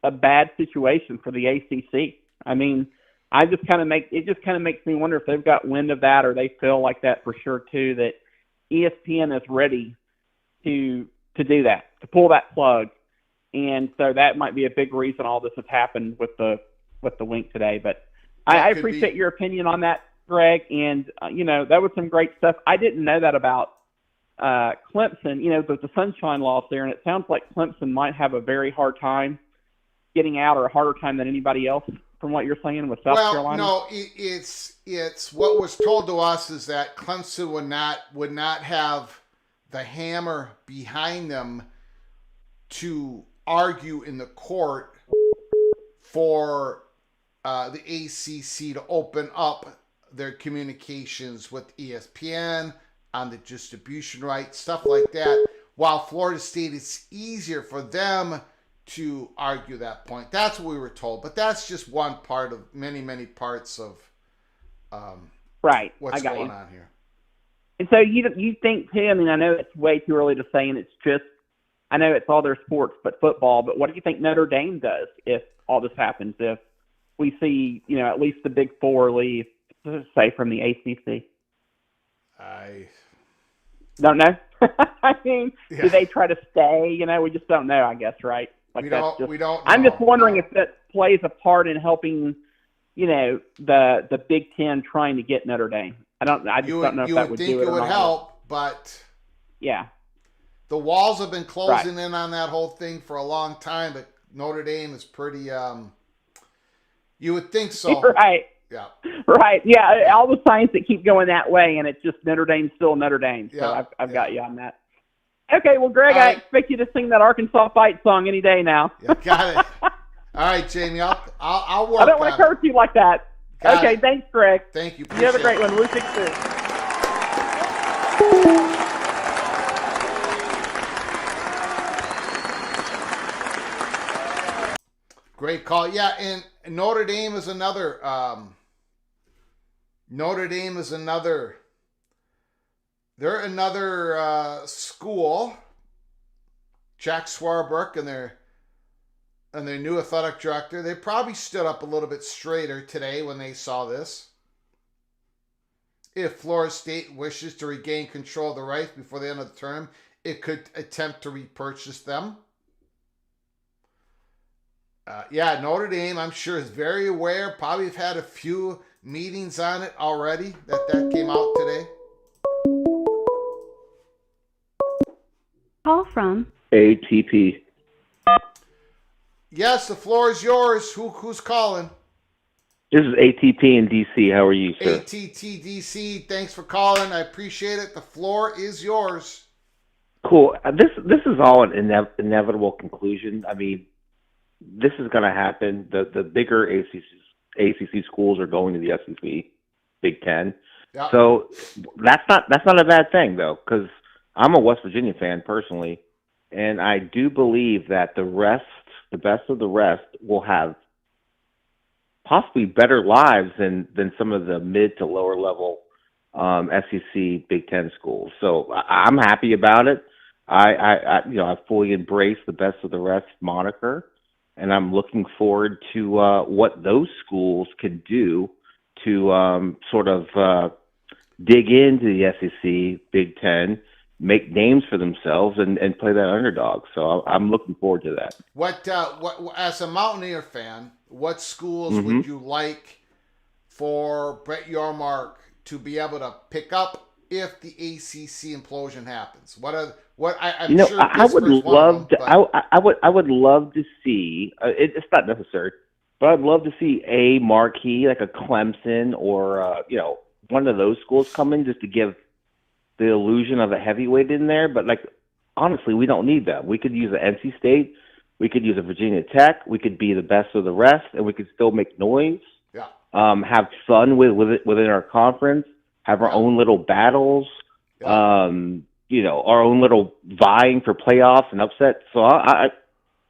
a bad situation for the ACC. I mean, it just kind of makes me wonder if they've got wind of that, or they feel like that for sure too, that ESPN is ready to do that, to pull that plug. And so that might be a big reason all this has happened with the wink today. But I appreciate your opinion on that, Greg. And, that was some great stuff. I didn't know that about Clemson, the sunshine laws there. And it sounds like Clemson might have a very hard time getting out, or a harder time than anybody else, from what you're saying with South Carolina. No, it's what was told to us is that Clemson would not have the hammer behind them to argue in the court for the ACC to open up their communications with ESPN on the distribution rights, stuff like that. While Florida State, it's easier for them to argue that point. That's what we were told, but that's just one part of many, many parts of what's going on here. And so you think too, I mean, I know it's way too early to say, and I know it's all their sports but football, but what do you think Notre Dame does if all this happens, if we see, at least the Big Four leave, say, from the ACC? I don't know. I mean, do they try to stay? We just don't know, I guess, right? Like we don't know. I'm just wondering if that plays a part in helping, the Big Ten trying to get Notre Dame. I just don't know if that would do it. You would think it would help, but yeah, the walls have been closing in on that whole thing for a long time. But Notre Dame is pretty. You would think so, right? Yeah, right. Yeah, all the signs that keep going that way, and it's just Notre Dame's still Notre Dame. So I've got you on that. Okay, well, Greg, I expect you to sing that Arkansas Fight song any day now. Yeah, got it. All right, Jamie, I'll work. I don't want to curse you like that. Okay, thanks, Greg. Thank you. You have a great one. We'll see you soon. Great call. Yeah, and Notre Dame is another. They're another school. Jack Swarbrick and their new athletic director, they probably stood up a little bit straighter today when they saw this. if Florida State wishes to regain control of the rights before the end of the term, it could attempt to repurchase them. Notre Dame, I'm sure, is very aware. Probably have had a few meetings on it already. That came out today. Call from ATP. Yes, the floor is yours. Who's calling? This is ATP in DC. How are you, sir? ATTDC, thanks for calling. I appreciate it. The floor is yours. Cool. This is all an inevitable conclusion. I mean, this is going to happen. The bigger ACC schools are going to the SEC, Big Ten. Yeah. So that's not a bad thing though, because I'm a West Virginia fan personally, and I do believe that the best of the rest, will have possibly better lives than some of the mid to lower level SEC Big Ten schools. So I'm happy about it. I fully embrace the best of the rest moniker, and I'm looking forward to what those schools can do to sort of dig into the SEC Big Ten, make names for themselves, and play that underdog. So I'm looking forward to that. What as a Mountaineer fan, what schools would you like for Brett Yormark to be able to pick up if the ACC implosion happens? I'm sure I would Pittsburgh's love one of them, I would love to see. It's not necessary, but I'd love to see a marquee like a Clemson or one of those schools come in just to give the illusion of a heavyweight in there. But like honestly, we don't need that. We could use an NC State, we could use a Virginia Tech, we could be the best of the rest, and we could still make noise. Yeah. Have fun within our conference, have our own little battles. Yeah. Our own little vying for playoffs and upsets. So I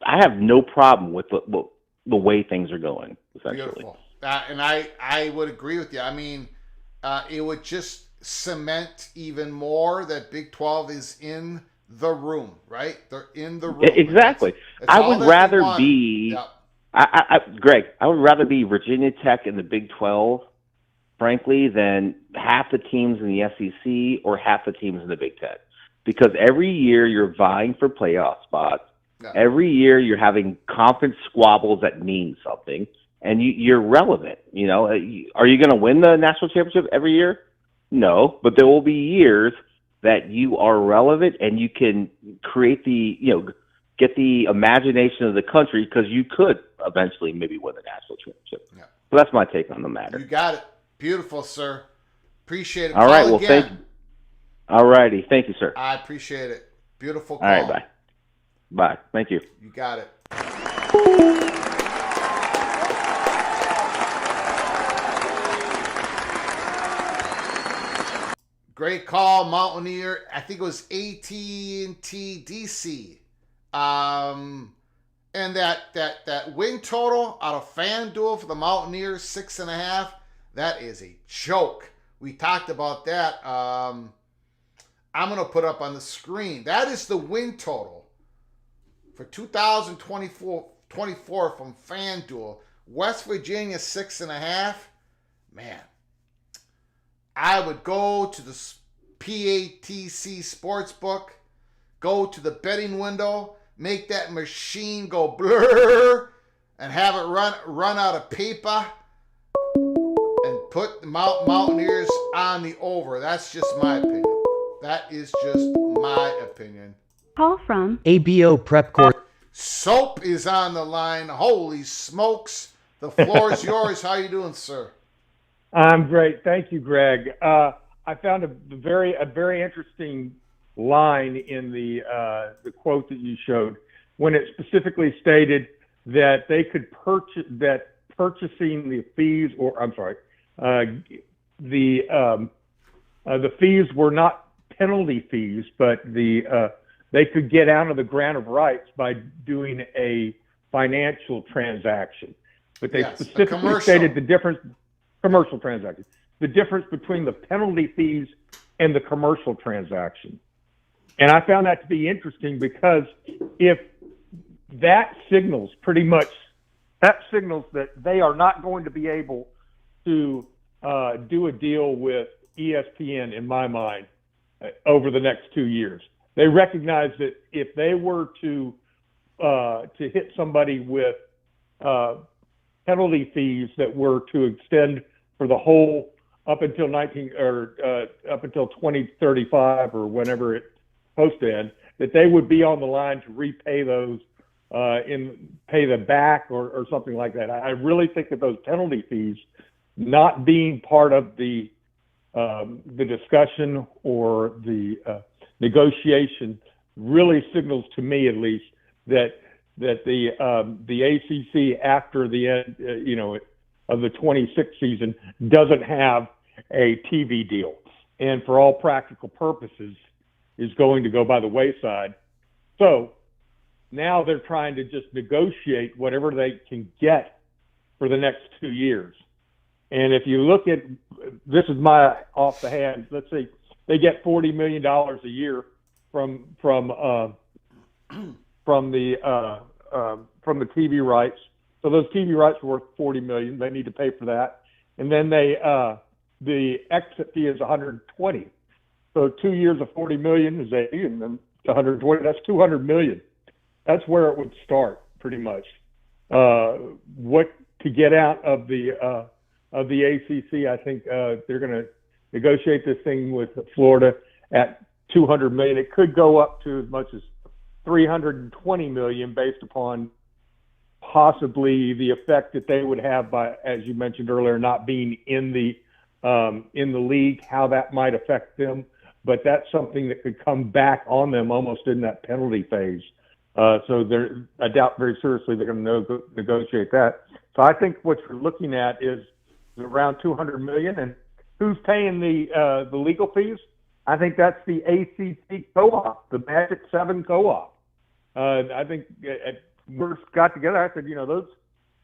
have no problem with the way things are going, essentially. Beautiful. And I would agree with you. I mean, it would just cement even more that Big 12 is in the room, right? They're in the room. Exactly. It's I would rather be. Yeah. Greg, I would rather be Virginia Tech in the Big 12, frankly, than half the teams in the SEC or half the teams in the Big 10. Because every year you're vying for playoff spots. Yeah. Every year you're having conference squabbles that mean something, and you're relevant. Are you going to win the national championship every year? No, but there will be years that you are relevant and you can create get the imagination of the country, because you could eventually maybe win the national championship. Yeah. So that's my take on the matter. You got it. Beautiful, sir. Appreciate it. All right. Well, thank you. All righty. Thank you, sir. I appreciate it. Beautiful call. All right. Bye. Bye. Thank you. You got it. Great call, Mountaineer. I think it was AT&T DC. And that win total out of FanDuel for the Mountaineers, 6.5. That is a joke. We talked about that. I'm going to put up on the screen. That is the win total for 2024 from FanDuel. West Virginia, 6.5. Man, I would go to the PATC Sportsbook, go to the betting window, make that machine go blur, and have it run out of paper, and put the Mountaineers on the over. That's just my opinion. That is just my opinion. Call from ABO Prep Course. Soap is on the line. Holy smokes. The floor is yours. How you doing, sir? I'm great. Thank you, Greg. I found a very interesting line in the quote that you showed, when it specifically stated that they could purchasing the fees, the fees were not penalty fees, but they could get out of the grant of rights by doing a financial transaction. But they specifically stated the difference. Commercial transaction. The difference between the penalty fees and the commercial transaction. And I found that to be interesting, because if that signals that they are not going to be able to do a deal with ESPN in my mind over the next 2 years. They recognize that if they were to hit somebody with penalty fees that were to extend for the whole up until 2035 or whenever it's supposed to end, that they would be on the line to repay those pay them back or something like that. I really think that those penalty fees not being part of the discussion or the negotiation really signals to me, at least, that the ACC after the end, of the 26th season doesn't have a TV deal, and for all practical purposes is going to go by the wayside. So now they're trying to just negotiate whatever they can get for the next 2 years. And if you look at, this is my off the hand, let's say they get $40 million a year from the TV rights. So those TV rights are worth $40 million. They need to pay for that. And then the exit fee is $120. So 2 years of $40 million is $80, and then $120. That's $200 million. That's where it would start, pretty much. What to get out of the ACC? I think they're going to negotiate this thing with Florida at $200 million. It could go up to as much as $320 million, based upon possibly the effect that they would have by, as you mentioned earlier, not being in the league, how that might affect them. But that's something that could come back on them almost in that penalty phase. So I doubt very seriously they're going to negotiate that. So I think what you're looking at is around $200 million, and who's paying the legal fees? I think that's the ACC co-op, the Magic 7 co-op. I think we got together. I said,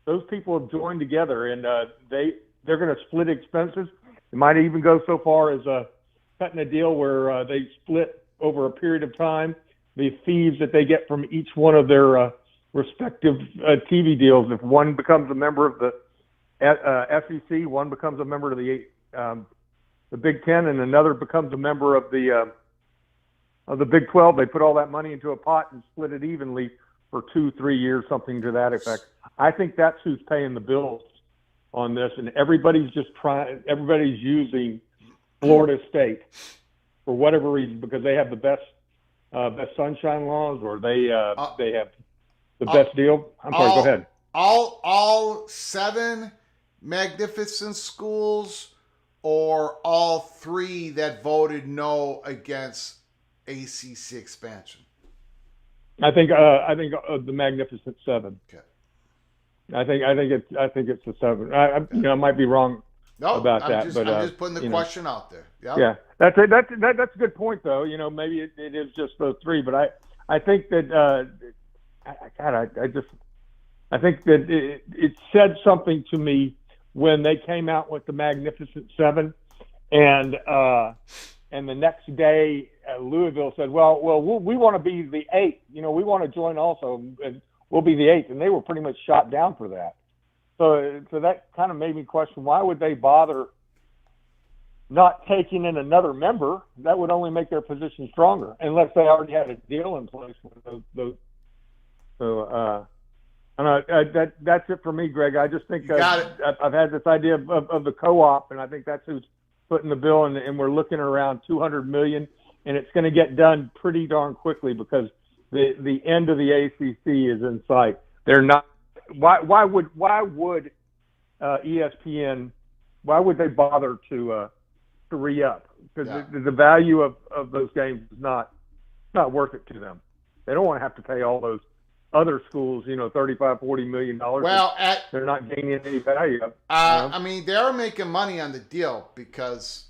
those people have joined together, and they're going to split expenses. It might even go so far as cutting a deal where they split over a period of time the fees that they get from each one of their respective TV deals. If one becomes a member of the SEC, one becomes a member of the Big Ten, and another becomes a member of the Big 12. They put all that money into a pot and split it evenly for 2-3 years, something to that effect. I think that's who's paying the bills on this, and everybody's using Florida State for whatever reason, because they have the best sunshine laws, or they have the best deal. I'm sorry, go ahead. All 7 magnificent schools, or all 3 that voted no against ACC expansion? I think the Magnificent 7. Okay. I think it's the 7. I might be wrong about that, but I'm just putting the question out there. Yep. Yeah, that's a good point, though. Maybe it is just those 3, but I think that I think that it said something to me when they came out with the Magnificent 7, and the next day Louisville said, well, we want to be the 8th. We want to join also, and we'll be the 8th, and they were pretty much shot down for that. So that kind of made me question, why would they bother not taking in another member? That would only make their position stronger, unless they already had a deal in place with those. So that's it for me, Greg. I just think I've had this idea of the co-op, and I think that's who's putting the bill, and we're looking around $200 million, and it's going to get done pretty darn quickly because the end of the ACC is in sight. They're not. Why would ESPN? Why would they bother to re-up? Because the value of those games is not worth it to them. They don't want to have to pay all those other schools, $35-40 million. Well, they're not gaining any value. I mean, they are making money on the deal because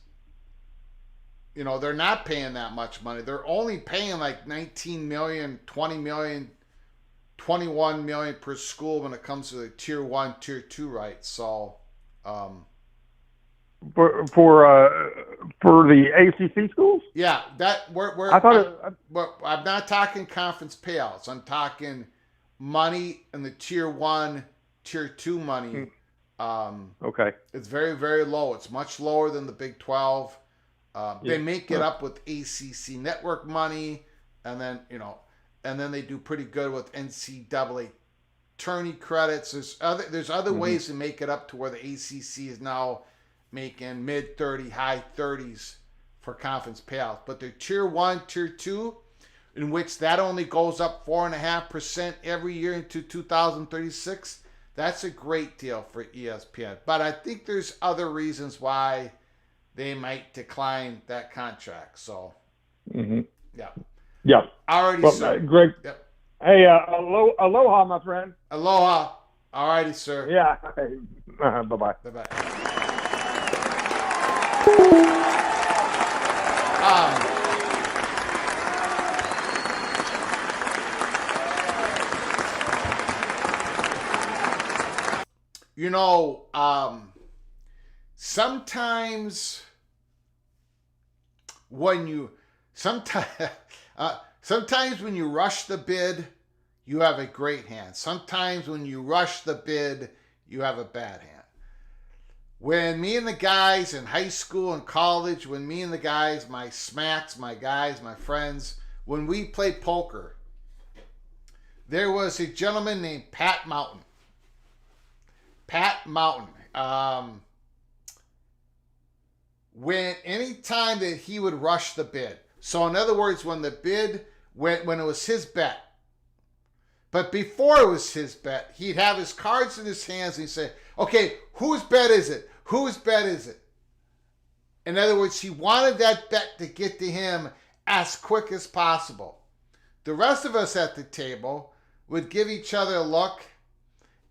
they're not paying that much money. They're only paying like $19 million, $20 million, $21 million per school when it comes to the Tier 1, Tier 2 rights. So, for the ACC schools, yeah, that I'm not talking conference payouts. I'm talking money in the Tier 1, Tier 2 money. Okay, it's very, very low. It's much lower than the Big 12. They make it up with ACC network money, and then they do pretty good with NCAA tourney credits. There's other ways to make it up to where the ACC is now making mid-30, high 30s for conference payouts. But they're tier 1, tier 2, in which that only goes up 4.5% every year into 2036. That's a great deal for ESPN. But I think there's other reasons why they might decline that contract. So, yeah. Alrighty, well, sir. Greg. Yep. Hey, aloha, my friend. Aloha. Alrighty, sir. Yeah. Bye-bye. Bye-bye. Sometimes when you rush the bid, you have a great hand. Sometimes when you rush the bid, you have a bad hand. When me and the guys in high school and college, when me and the guys, my smacks, my guys, my friends, when we played poker, there was a gentleman named Pat Mountain. Pat Mountain. Anytime that he would rush the bid. So in other words, when the bid, when it was his bet, but before it was his bet, he'd have his cards in his hands and he'd say, okay, whose bet is it? Whose bet is it? In other words, he wanted that bet to get to him as quick as possible. The rest of us at the table would give each other a look,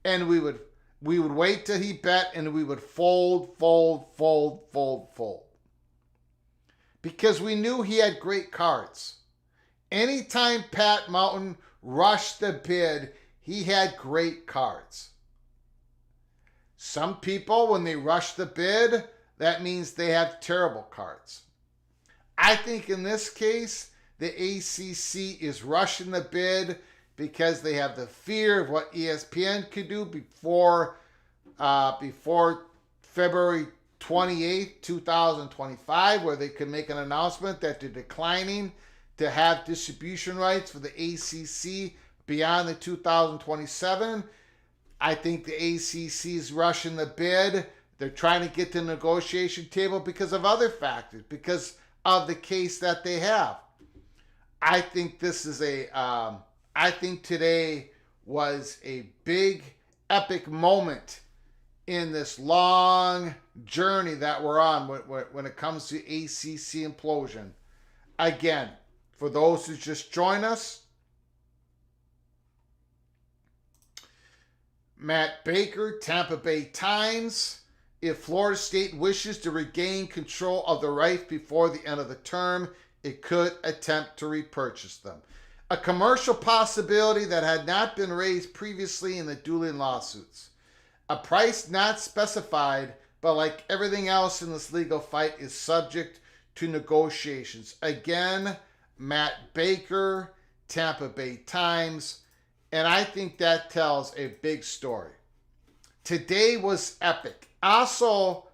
and we would wait till he bet, and we would fold. Because we knew he had great cards. Anytime Pat Mountain rushed the bid, he had great cards. Some people, when they rush the bid, that means they have terrible cards. I think in this case, the ACC is rushing the bid because they have the fear of what ESPN could do before February 28th, 2025, where they could make an announcement that they're declining to have distribution rights for the ACC beyond the 2027. I think the ACC is rushing the bid. They're trying to get to the negotiation table because of other factors, because of the case that they have. I think I think today was a big, epic moment in this long journey that we're on when it comes to ACC implosion. Again, for those who just join us, Matt Baker, Tampa Bay Times. If Florida State wishes to regain control of the rights before the end of the term, it could attempt to repurchase them. A commercial possibility that had not been raised previously in the dueling lawsuits. A price not specified, but like everything else in this legal fight, is subject to negotiations. Again, Matt Baker, Tampa Bay Times, and I think that tells a big story. Today was epic. Also,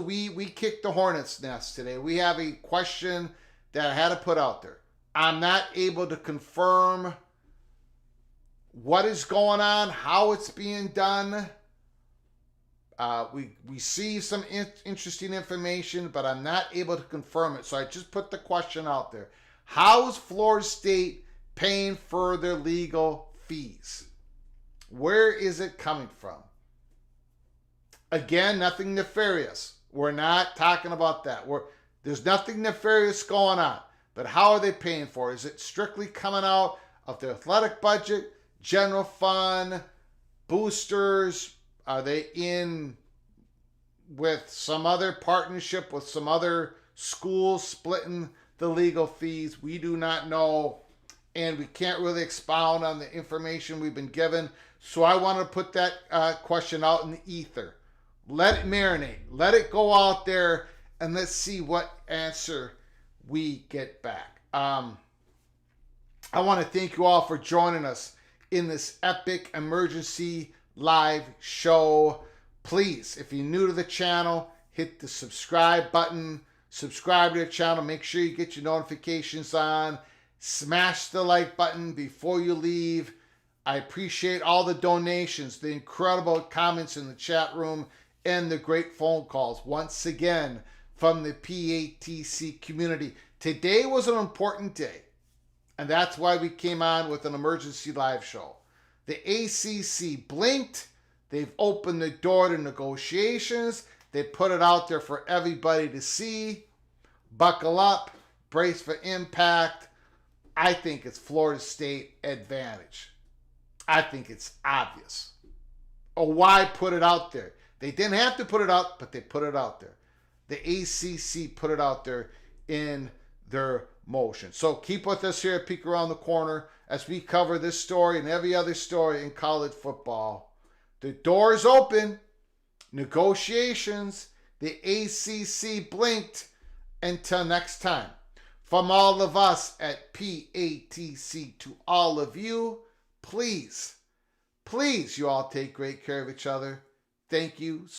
we kicked the hornet's nest today. We have a question that I had to put out there. I'm not able to confirm what is going on, how it's being done. We see some interesting information, but I'm not able to confirm it. So I just put the question out there. How is Florida State paying for their legal fees? Where is it coming from? Again, nothing nefarious. We're not talking about that. There's nothing nefarious going on. But how are they paying for it? Is it strictly coming out of the athletic budget, general fund, boosters? Are they in with some other partnership with some other schools splitting the legal fees? We do not know, and we can't really expound on the information we've been given. So I want to put that question out in the ether. Let it marinate. Let it go out there, and let's see what answer we get back. I want to thank you all for joining us in this epic emergency live show. Please, if you're new to the channel, hit the subscribe button. Subscribe to the channel. Make sure you get your notifications on. Smash the like button before you leave. I appreciate all the donations, the incredible comments in the chat room, and the great phone calls once again from the PATC community. Today was an important day, and that's why we came on with an emergency live show. The ACC blinked. They've opened the door to negotiations. They put it out there for everybody to see. Buckle up, brace for impact. I think it's Florida State advantage. I think it's obvious. Or why put it out there? They didn't have to put it out, but they put it out there. The ACC put it out there in their motion. So keep with us here at Peek Around the Corner as we cover this story and every other story in college football. The door is open. Negotiations. The ACC blinked. Until next time. From all of us at PATC to all of you, please, you all take great care of each other. Thank you